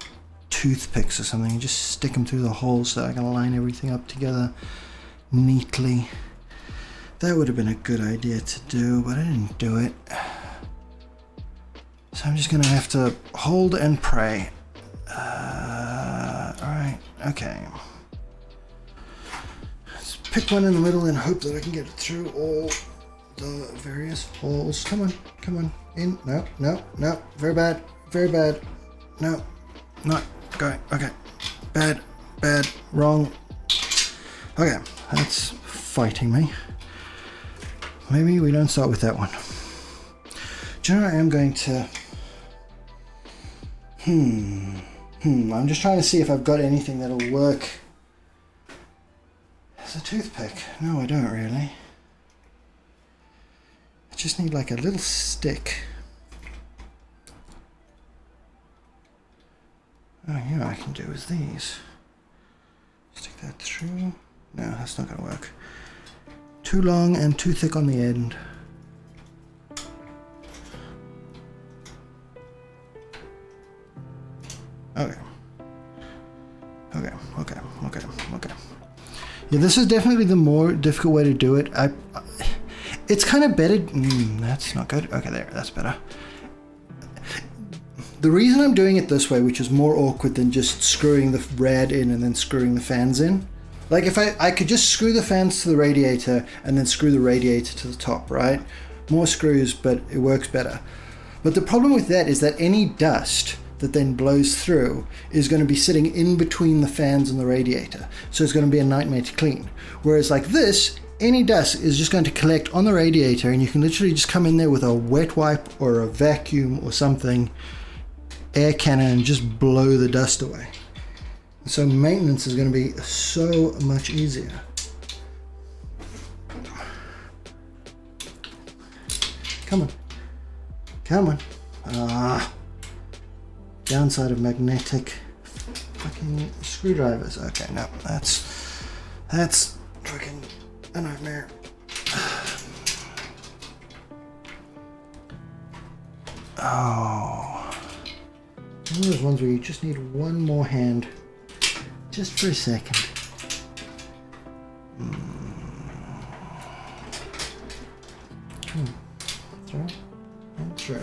toothpicks or something and just stick them through the holes so I can line everything up together neatly. That would have been a good idea to do, but I didn't do it. So I'm just gonna have to hold and pray. Alright, okay. Let's pick one in the middle and hope that I can get it through all the various holes. Come on, come on, in. No, no, no, very bad, very bad. No, not going, okay. Bad, bad, wrong. Okay, that's fighting me. Maybe we don't start with that one. Do you know what I am going to... I'm just trying to see if I've got anything that'll work as a toothpick. No, I don't really. I just need like a little stick. Oh, you know what I can do is these. Stick that through. No, that's not going to work. Too long and too thick on the end. Okay. Okay. Yeah, this is definitely the more difficult way to do it. It's kind of better. That's not good. Okay, there. That's better. The reason I'm doing it this way, which is more awkward than just screwing the rad in and then screwing the fans in. Like if I could just screw the fans to the radiator and then screw the radiator to the top, right? More screws, but it works better. But the problem with that is that any dust that then blows through is going to be sitting in between the fans and the radiator. So it's going to be a nightmare to clean. Whereas like this, any dust is just going to collect on the radiator and you can literally just come in there with a wet wipe or a vacuum or something, air cannon, and just blow the dust away. So maintenance is going to be so much easier. Come on. Come on. Downside of magnetic fucking screwdrivers. Okay, no, that's fucking a nightmare. Oh. One of those ones where you just need one more hand. Just for a second. Throw and throw.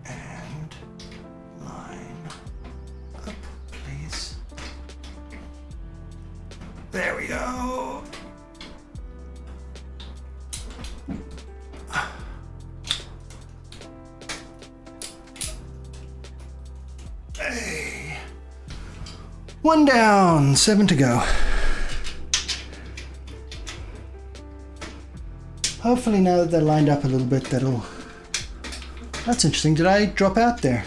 And line up, please. There we go. Hey. One down, 7 to go. Hopefully now that they're lined up a little bit, that's interesting. Did I drop out there?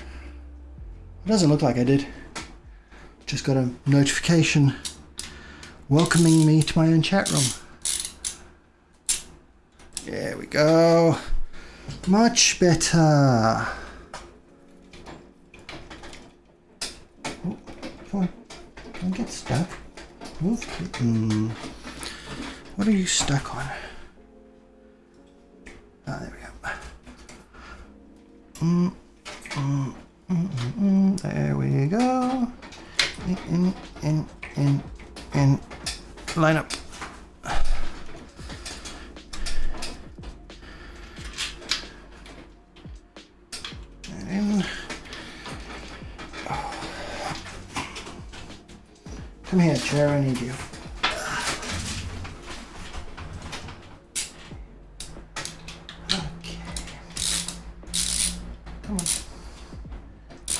It doesn't look like I did. Just got a notification welcoming me to my own chat room. There we go. Much better. Oh, come on. Don't get stuck. Move. What are you stuck on? Ah, there we go. There we go. In. Line up. And in. Oh. Come here, chair, I need you.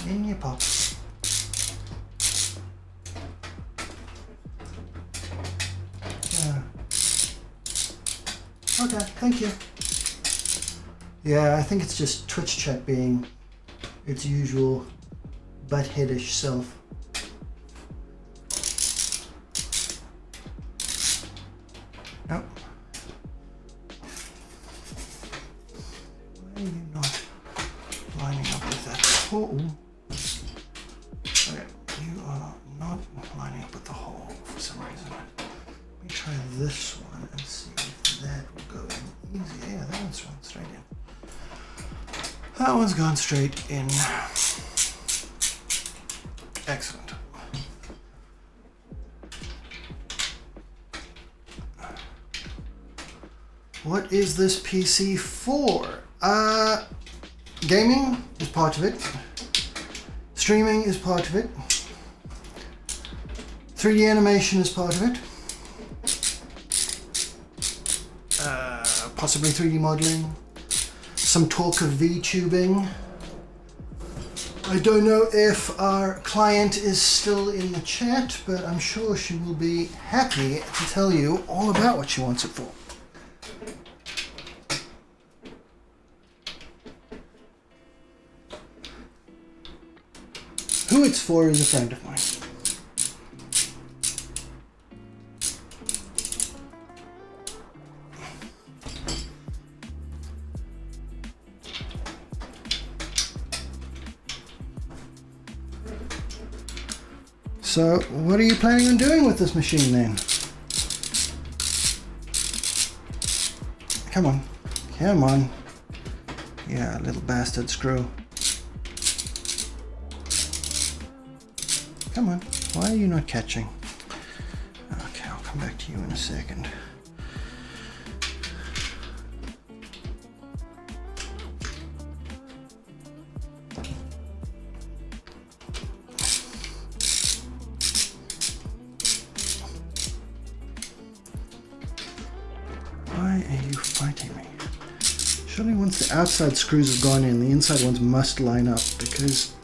In your pocket. Okay, thank you. Yeah, I think it's just Twitch chat being its usual buttheadish self. Nope. Why are you not lining up with that hole? Okay, you are not lining up with the hole for some reason. Let me try this one and see if that will go in easy. Yeah, that one's gone straight in. That one's gone straight in. Excellent. What is this PC for? Gaming is part of it. Streaming is part of it. 3D animation is part of it. Possibly 3D modeling. Some talk of VTubing. I don't know if our client is still in the chat, but I'm sure she will be happy to tell you all about what she wants it for. Who it's for is a friend of mine. So, what are you planning on doing with this machine then? Come on. Come on. Yeah, little bastard screw. Come on. Why are you not catching? Okay, I'll come back to you in a second. Why are you fighting me? Surely once the outside screws have gone in, the inside ones must line up because...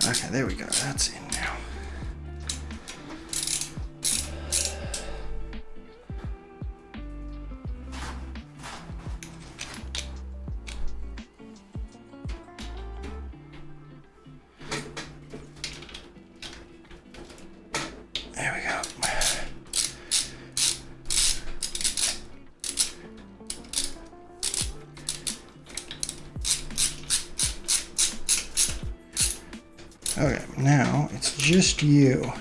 Okay, there we go. That's in now. There we go. Okay, now it's just you.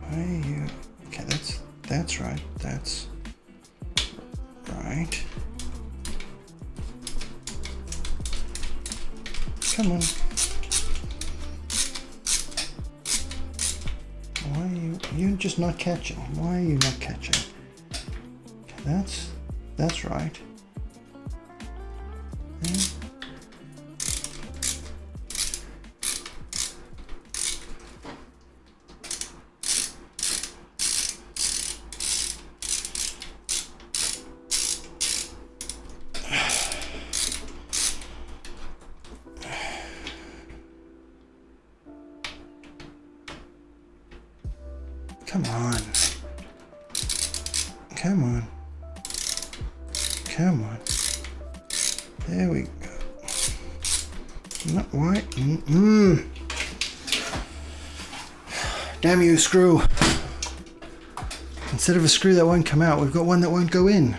Why are you? Okay, that's right. That's right. Come on. Why are you're just not catching? Why are you not catching? Okay, that's right. Yeah. Come on. Come on. Come on. There we go. Not white. Damn you, screw. Instead of a screw that won't come out, we've got one that won't go in.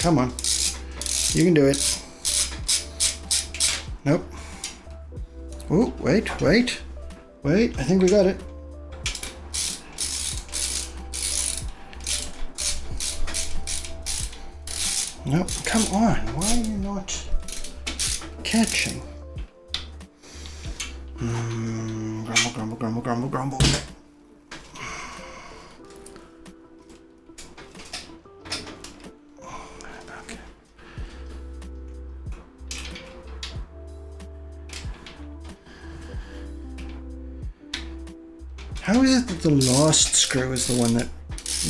Come on. You can do it. Nope. Oh, wait. I think we got it. Nope. Come on. Why are you not catching? Grumble. How is it that the last screw is the one that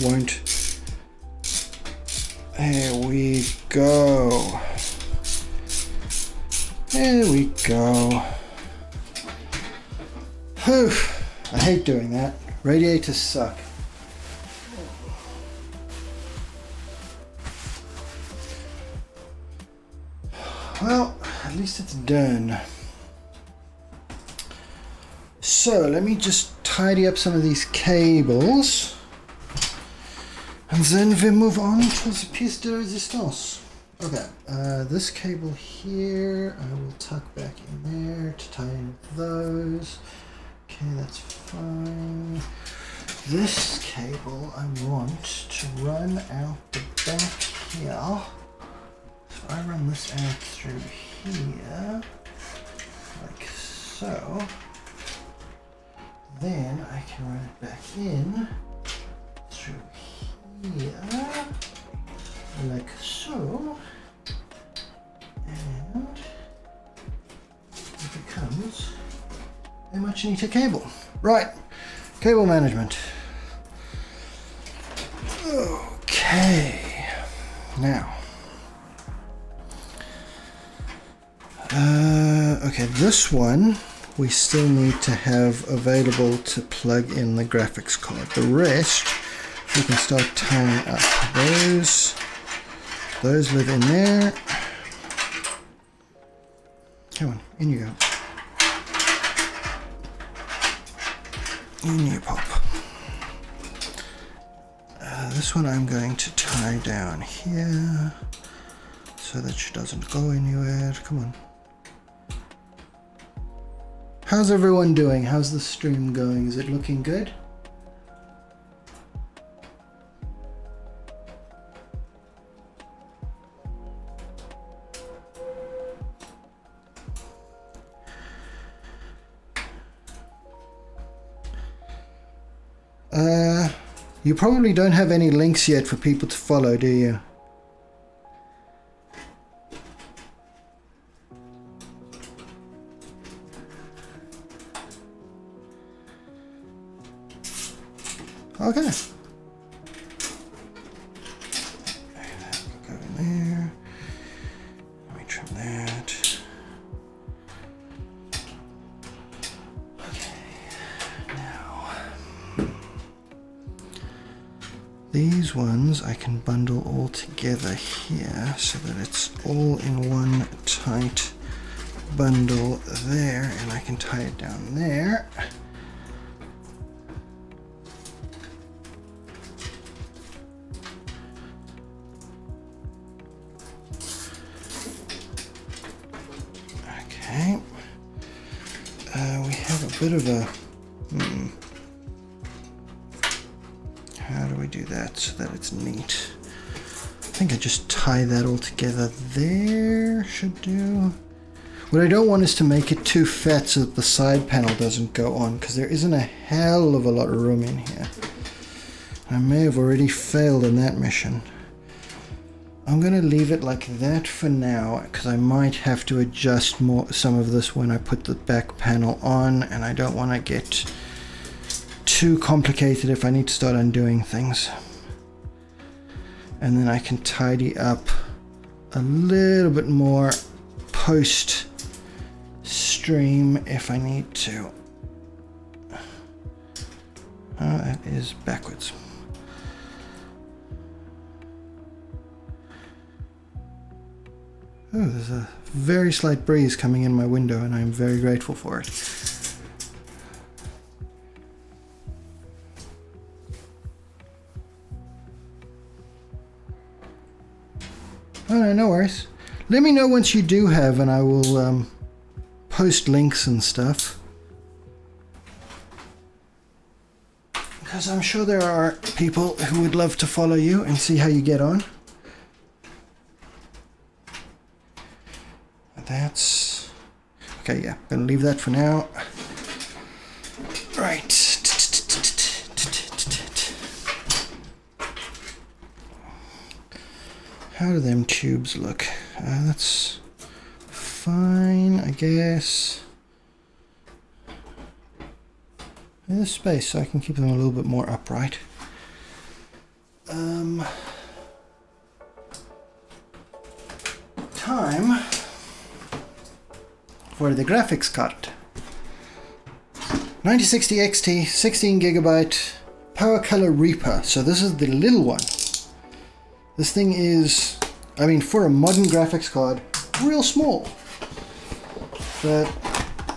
won't? There we go. There we go. Whew. I hate doing that. Radiators suck. Well, at least it's done. So let me just tidy up some of these cables and then we move on to the pièce de résistance. Okay, this cable here I will tuck back in there to tie in those. Okay, that's fine. This cable I want to run out the back here. So I run this out through here like so. Then I can run it back in through here, like so, and it becomes a much neater cable. Right, cable management. Okay, now, okay, this one we still need to have available to plug in the graphics card. The rest we can start tying up. Those live in there. Come on, in you go. In you pop. This one I'm going to tie down here so that she doesn't go anywhere. Come on. How's everyone doing? How's the stream going? Is it looking good? You probably don't have any links yet for people to follow, do you? Okay. Go in there. Let me trim that. Okay. Now, These ones I can bundle all together here so that it's all in one tight bundle there, and I can tie it down there. Okay. We have a bit of a how do we do that so that it's neat? I think I just tie that all together there, should do. What I don't want is to make it too fat so that the side panel doesn't go on, because there isn't a hell of a lot of room in here. I may have already failed in that mission. I'm going to leave it like that for now, because I might have to adjust some of this when I put the back panel on, and I don't want to get too complicated if I need to start undoing things. And then I can tidy up a little bit more post stream if I need to. Oh, that is backwards. Oh, there's a very slight breeze coming in my window, and I'm very grateful for it. Oh, no, no worries. Let me know once you do have, and I will post links and stuff. Because I'm sure there are people who would love to follow you and see how you get on. That's... okay, yeah, gonna leave that for now. Right. How do them tubes look? That's fine, I guess. There's space, so I can keep them a little bit more upright. Time for the graphics card. 9060 XT, 16GB, PowerColor Reaper. So this is the little one. This thing is, I mean, for a modern graphics card, real small. But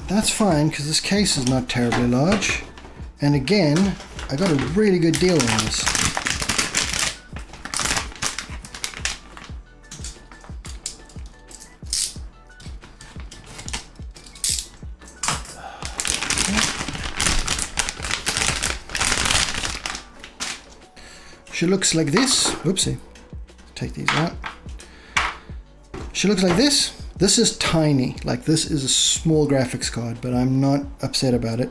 that's fine, because this case is not terribly large. And again, I got a really good deal on this. She looks like this. Oopsie. Take these out. She looks like this. This is tiny. Like, this is a small graphics card, but I'm not upset about it.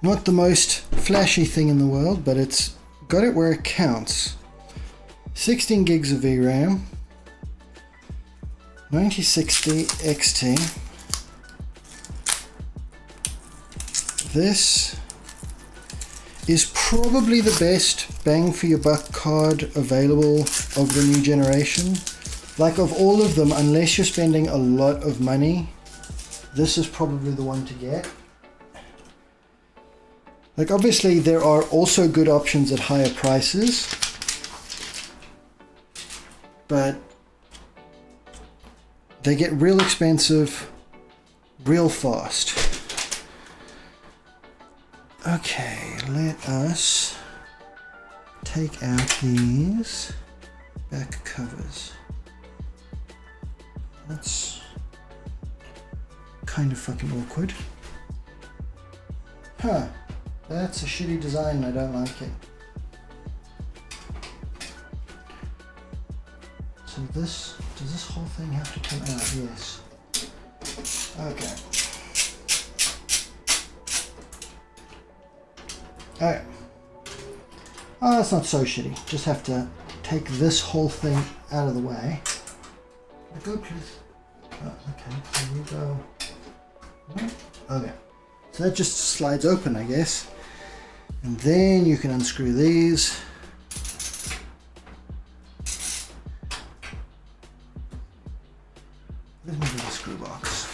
Not the most flashy thing in the world, but it's got it where it counts. 16 gigs of VRAM. 9060 XT. This is probably the best bang for your buck card available of the new generation. Like, of all of them, unless you're spending a lot of money, this is probably the one to get. Like, obviously there are also good options at higher prices, but they get real expensive real fast. Okay, let us take out these back covers. That's kind of fucking awkward. Huh, that's a shitty design, I don't like it. So this, does this whole thing have to come out? Yes. Okay. Alright. Oh, that's not so shitty. Just have to take this whole thing out of the way. Go, please. Oh, okay. Here we go. Okay. So that just slides open, I guess. And then you can unscrew these. Let me do the screw box.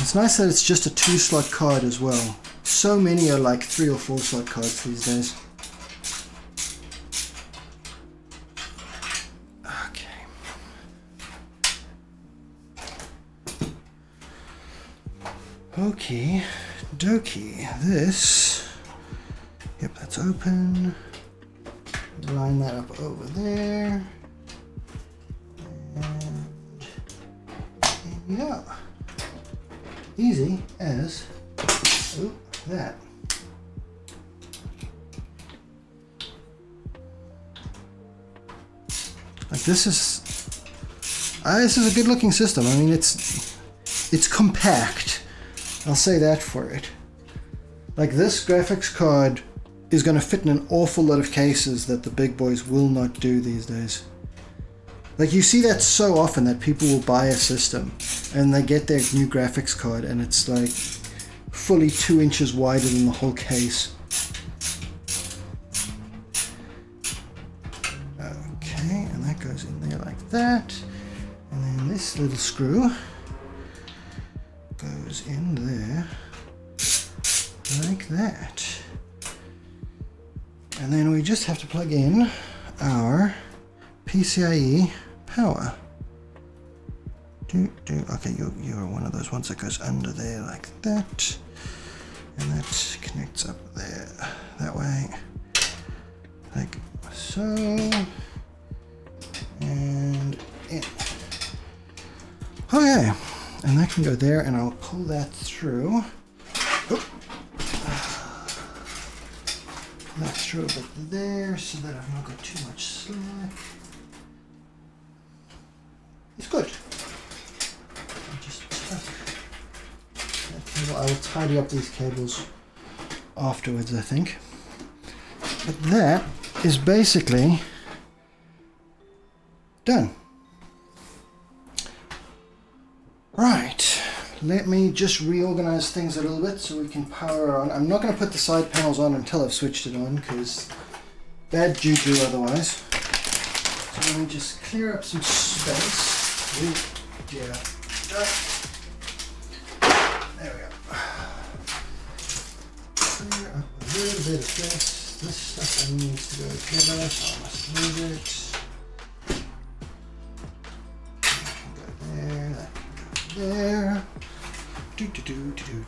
It's nice that it's just a 2-slot card as well. So many are like 3 or 4 slot cards these days. Okay. Okie dokie. This. Yep, that's open. Line that up over there. And in you go. Easy as that. Like this is a good looking system. I mean, it's compact. I'll say that for it. Like this graphics card is going to fit in an awful lot of cases that the big boys will not do these days. Like you see that so often that people will buy a system and they get their new graphics card and it's like fully 2 inches wider than the whole case. Okay, and that goes in there like that. And then this little screw goes in there like that. And then we just have to plug in our PCI-E power. Okay, you're one of those ones that goes under there like that. And that connects up there, that way. Like so. And in. Okay, and that can go there, and I'll pull that through. That through a bit there so that I've not got too much slack. It's good. I'll just tuck that cable. I will tidy up these cables afterwards, I think. But that is basically done. Right. Let me just reorganize things a little bit so we can power on. I'm not going to put the side panels on until I've switched it on because bad juju otherwise. So let me just clear up some space. There we go. Clear up a little bit of space. This stuff needs to go together, so I must move it. That can go there, that can go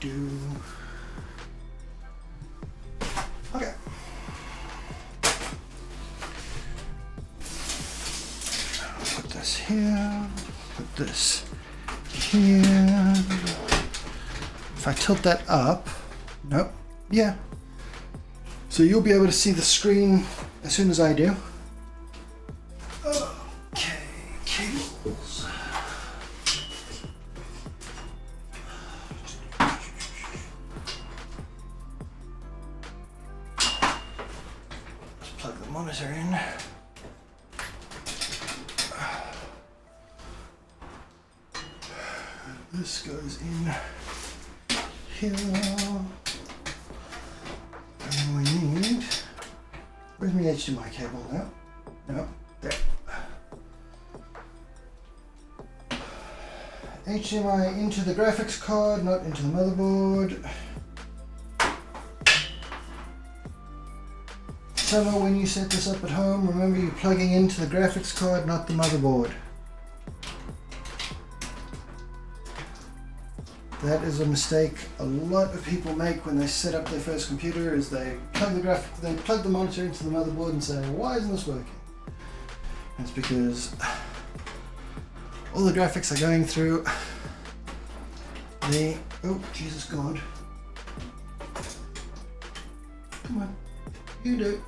there. Okay. Put this here. Put this here. If I tilt that up, nope. Yeah. So you'll be able to see the screen as soon as I do. Okay, cables. Plug the monitor in. This goes in here. And then we need, where's my HDMI cable now? No, there. HDMI into the graphics card, not into the motherboard. So when you set this up at home, remember you're plugging into the graphics card, not the motherboard. That is a mistake a lot of people make when they set up their first computer. Is they plug the monitor into the motherboard and say, "Why isn't this working?" And it's because all the graphics are going through the oh Jesus God! Come on, you do.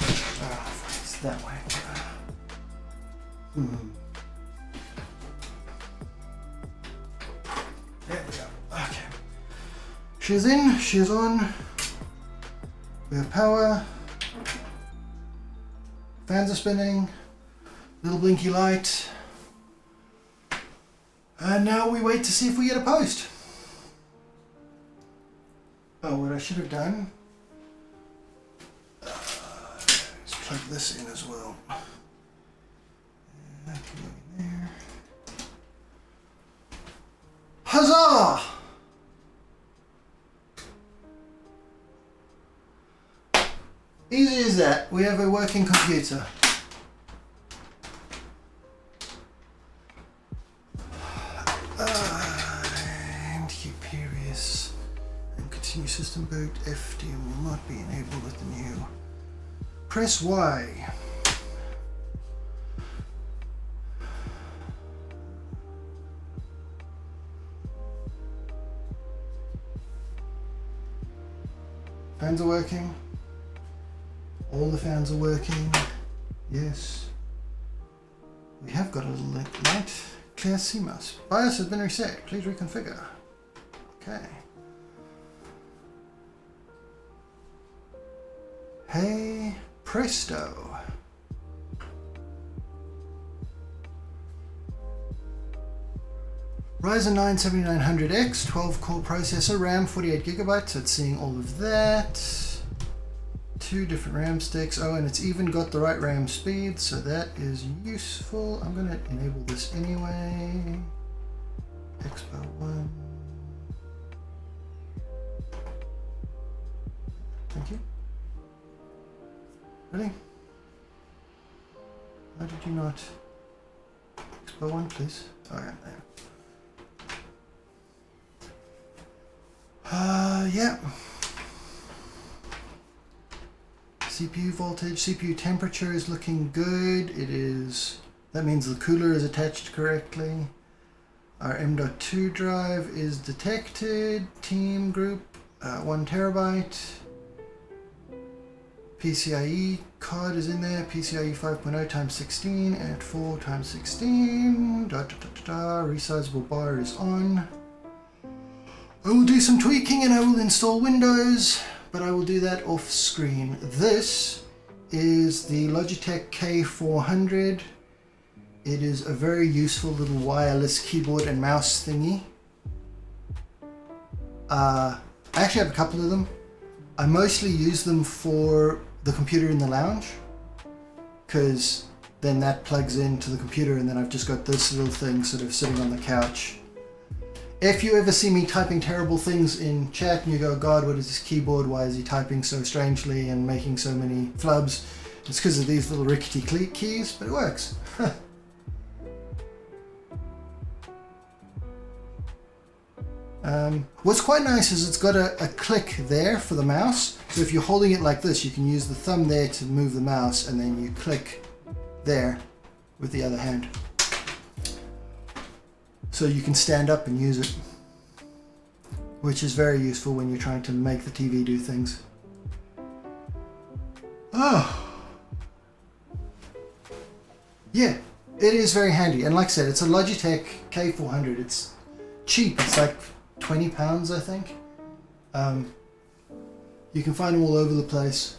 It's that way. There we go. Okay. She's in, she's on. We have power. Fans are spinning. Little blinky light. And now we wait to see if we get a post. Oh, what I should have done. Let's plug this in as well. That can go in there. Huzzah! Easy as that. We have a working computer. And keep Perius and continue system boot. FD will not be enabled with the new. Press Y. Fans are working. All the fans are working. Yes. We have got a little light clear CMOS. BIOS has been reset. Please reconfigure. Okay. Hey, presto. Ryzen 9 7900X, 12 core processor, RAM 48 gigabytes, so it's seeing all of that. 2 different RAM sticks. Oh, and it's even got the right RAM speed, so that is useful. I'm going to enable this anyway. Expo 1. Thank you. Really? Why did you not? Expo 1, please. Oh, yeah, there. Yeah. CPU voltage, CPU temperature is looking good. It is, that means the cooler is attached correctly. Our M.2 drive is detected. Team group, 1 terabyte. PCI-E card is in there. PCI-E 5.0 times 16 and 4 times 16. Resizable bar is on. I will do some tweaking and I will install Windows, but I will do that off screen. This is the Logitech K400. It is a very useful little wireless keyboard and mouse thingy. I actually have a couple of them. I mostly use them for the computer in the lounge, because then that plugs into the computer and then I've just got this little thing sort of sitting on the couch. If you ever see me typing terrible things in chat and you go, God, what is this keyboard? Why is he typing so strangely and making so many flubs? It's because of these little rickety keys, but it works. What's quite nice is it's got a click there for the mouse. So if you're holding it like this, you can use the thumb there to move the mouse and then you click there with the other hand. So you can stand up and use it, which is very useful when you're trying to make the TV do things. Oh, yeah, it is very handy. And like I said, it's a Logitech K400. It's cheap. It's like £20, I think. You can find them all over the place.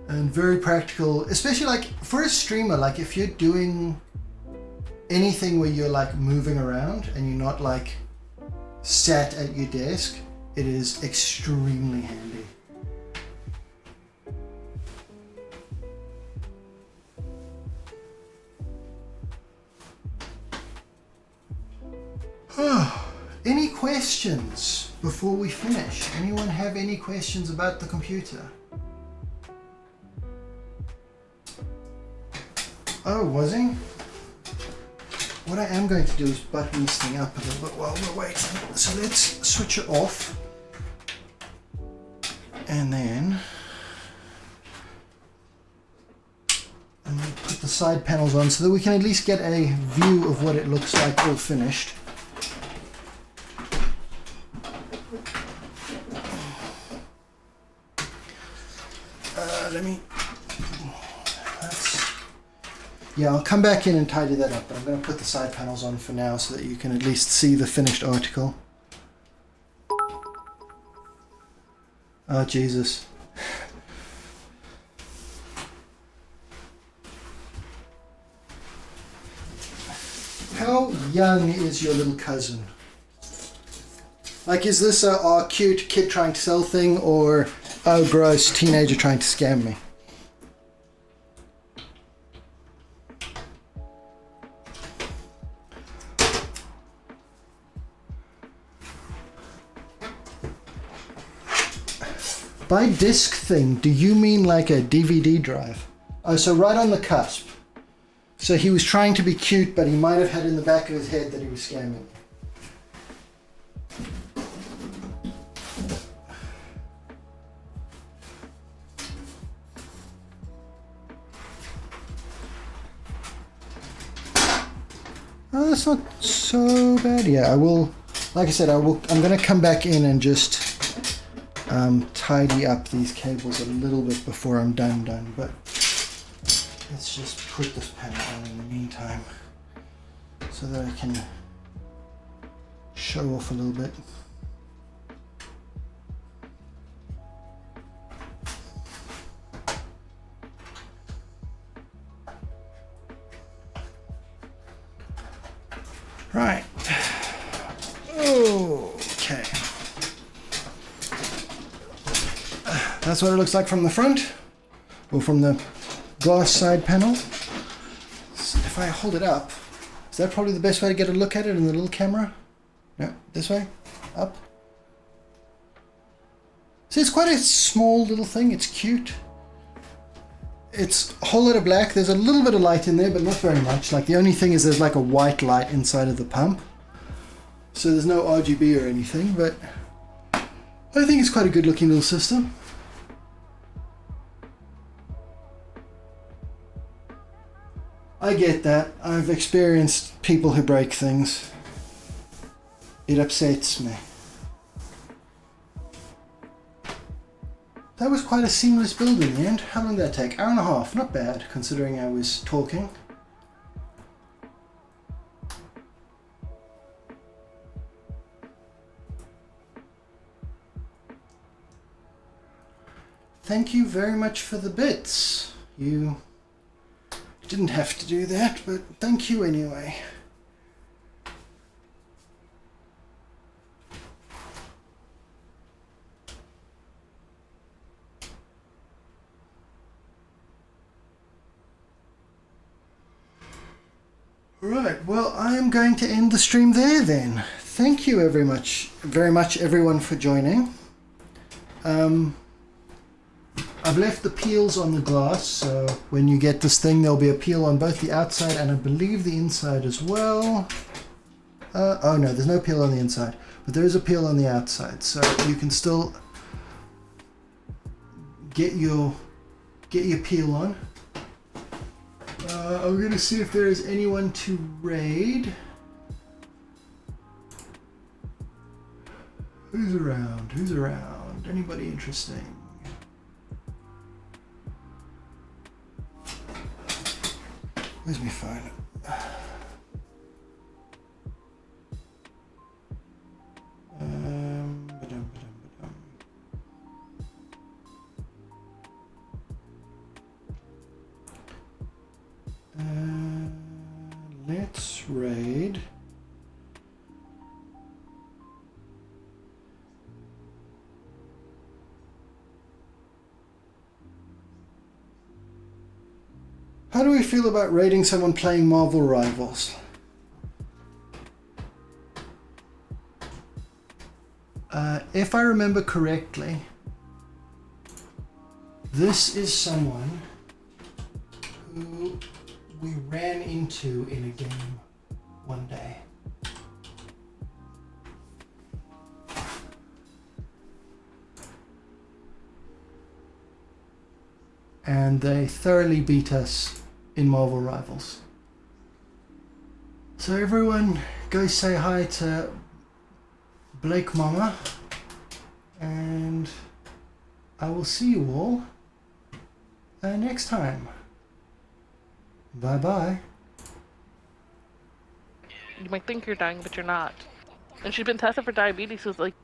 And very practical, especially like for a streamer, like if you're doing anything where you're like moving around and you're not like sat at your desk, it is extremely handy. Any questions before we finish? Anyone have any questions about the computer? Oh, was he? What I am going to do is button this thing up a little bit while we're waiting. So let's switch it off. And then I'm going to put the side panels on so that we can at least get a view of what it looks like all finished. Yeah, I'll come back in and tidy that up, but I'm going to put the side panels on for now so that you can at least see the finished article. Oh, Jesus. How young is your little cousin? Like, is this a cute kid trying to sell thing, or oh gross, teenager trying to scam me? By disk thing, do you mean like a DVD drive? Oh, so right on the cusp. So he was trying to be cute, but he might have had in the back of his head that he was scamming. Oh, that's not so bad. Yeah, I will, like I said, I'm going to come back in and just tidy up these cables a little bit before I'm done, but let's just put this panel on in the meantime so that I can show off a little bit. Right. Okay. That's what it looks like from the front, or from the glass side panel. So if I hold it up, is that probably the best way to get a look at it in the little camera? No, this way? Up? See, it's quite a small little thing. It's cute. It's a whole lot of black. There's a little bit of light in there, but not very much. Like, the only thing is there's like a white light inside of the pump. So there's no RGB or anything, but I think it's quite a good looking little system. I get that. I've experienced people who break things. It upsets me. That was quite a seamless build in the end. How long did that take? Hour and a half. Not bad, considering I was talking. Thank you very much for the bits. You didn't have to do that, but thank you anyway. Right, well, I am going to end the stream there then. Thank you very much everyone for joining. I've left the peels on the glass, so when you get this thing, there'll be a peel on both the outside and I believe the inside as well. Oh no, there's no peel on the inside, but there is a peel on the outside, so you can still get your peel on. I'm gonna see if there is anyone to raid. Who's around? Who's around? Anybody interesting? Where's my phone? Let's raid. How do we feel about raiding someone playing Marvel Rivals? If I remember correctly, this is someone who we ran into in a game one day. And they thoroughly beat us in Marvel Rivals. So everyone go say hi to Blake Mama, and I will see you all next time. Bye bye. You might think you're dying, but you're not. And she's been tested for diabetes, so it's like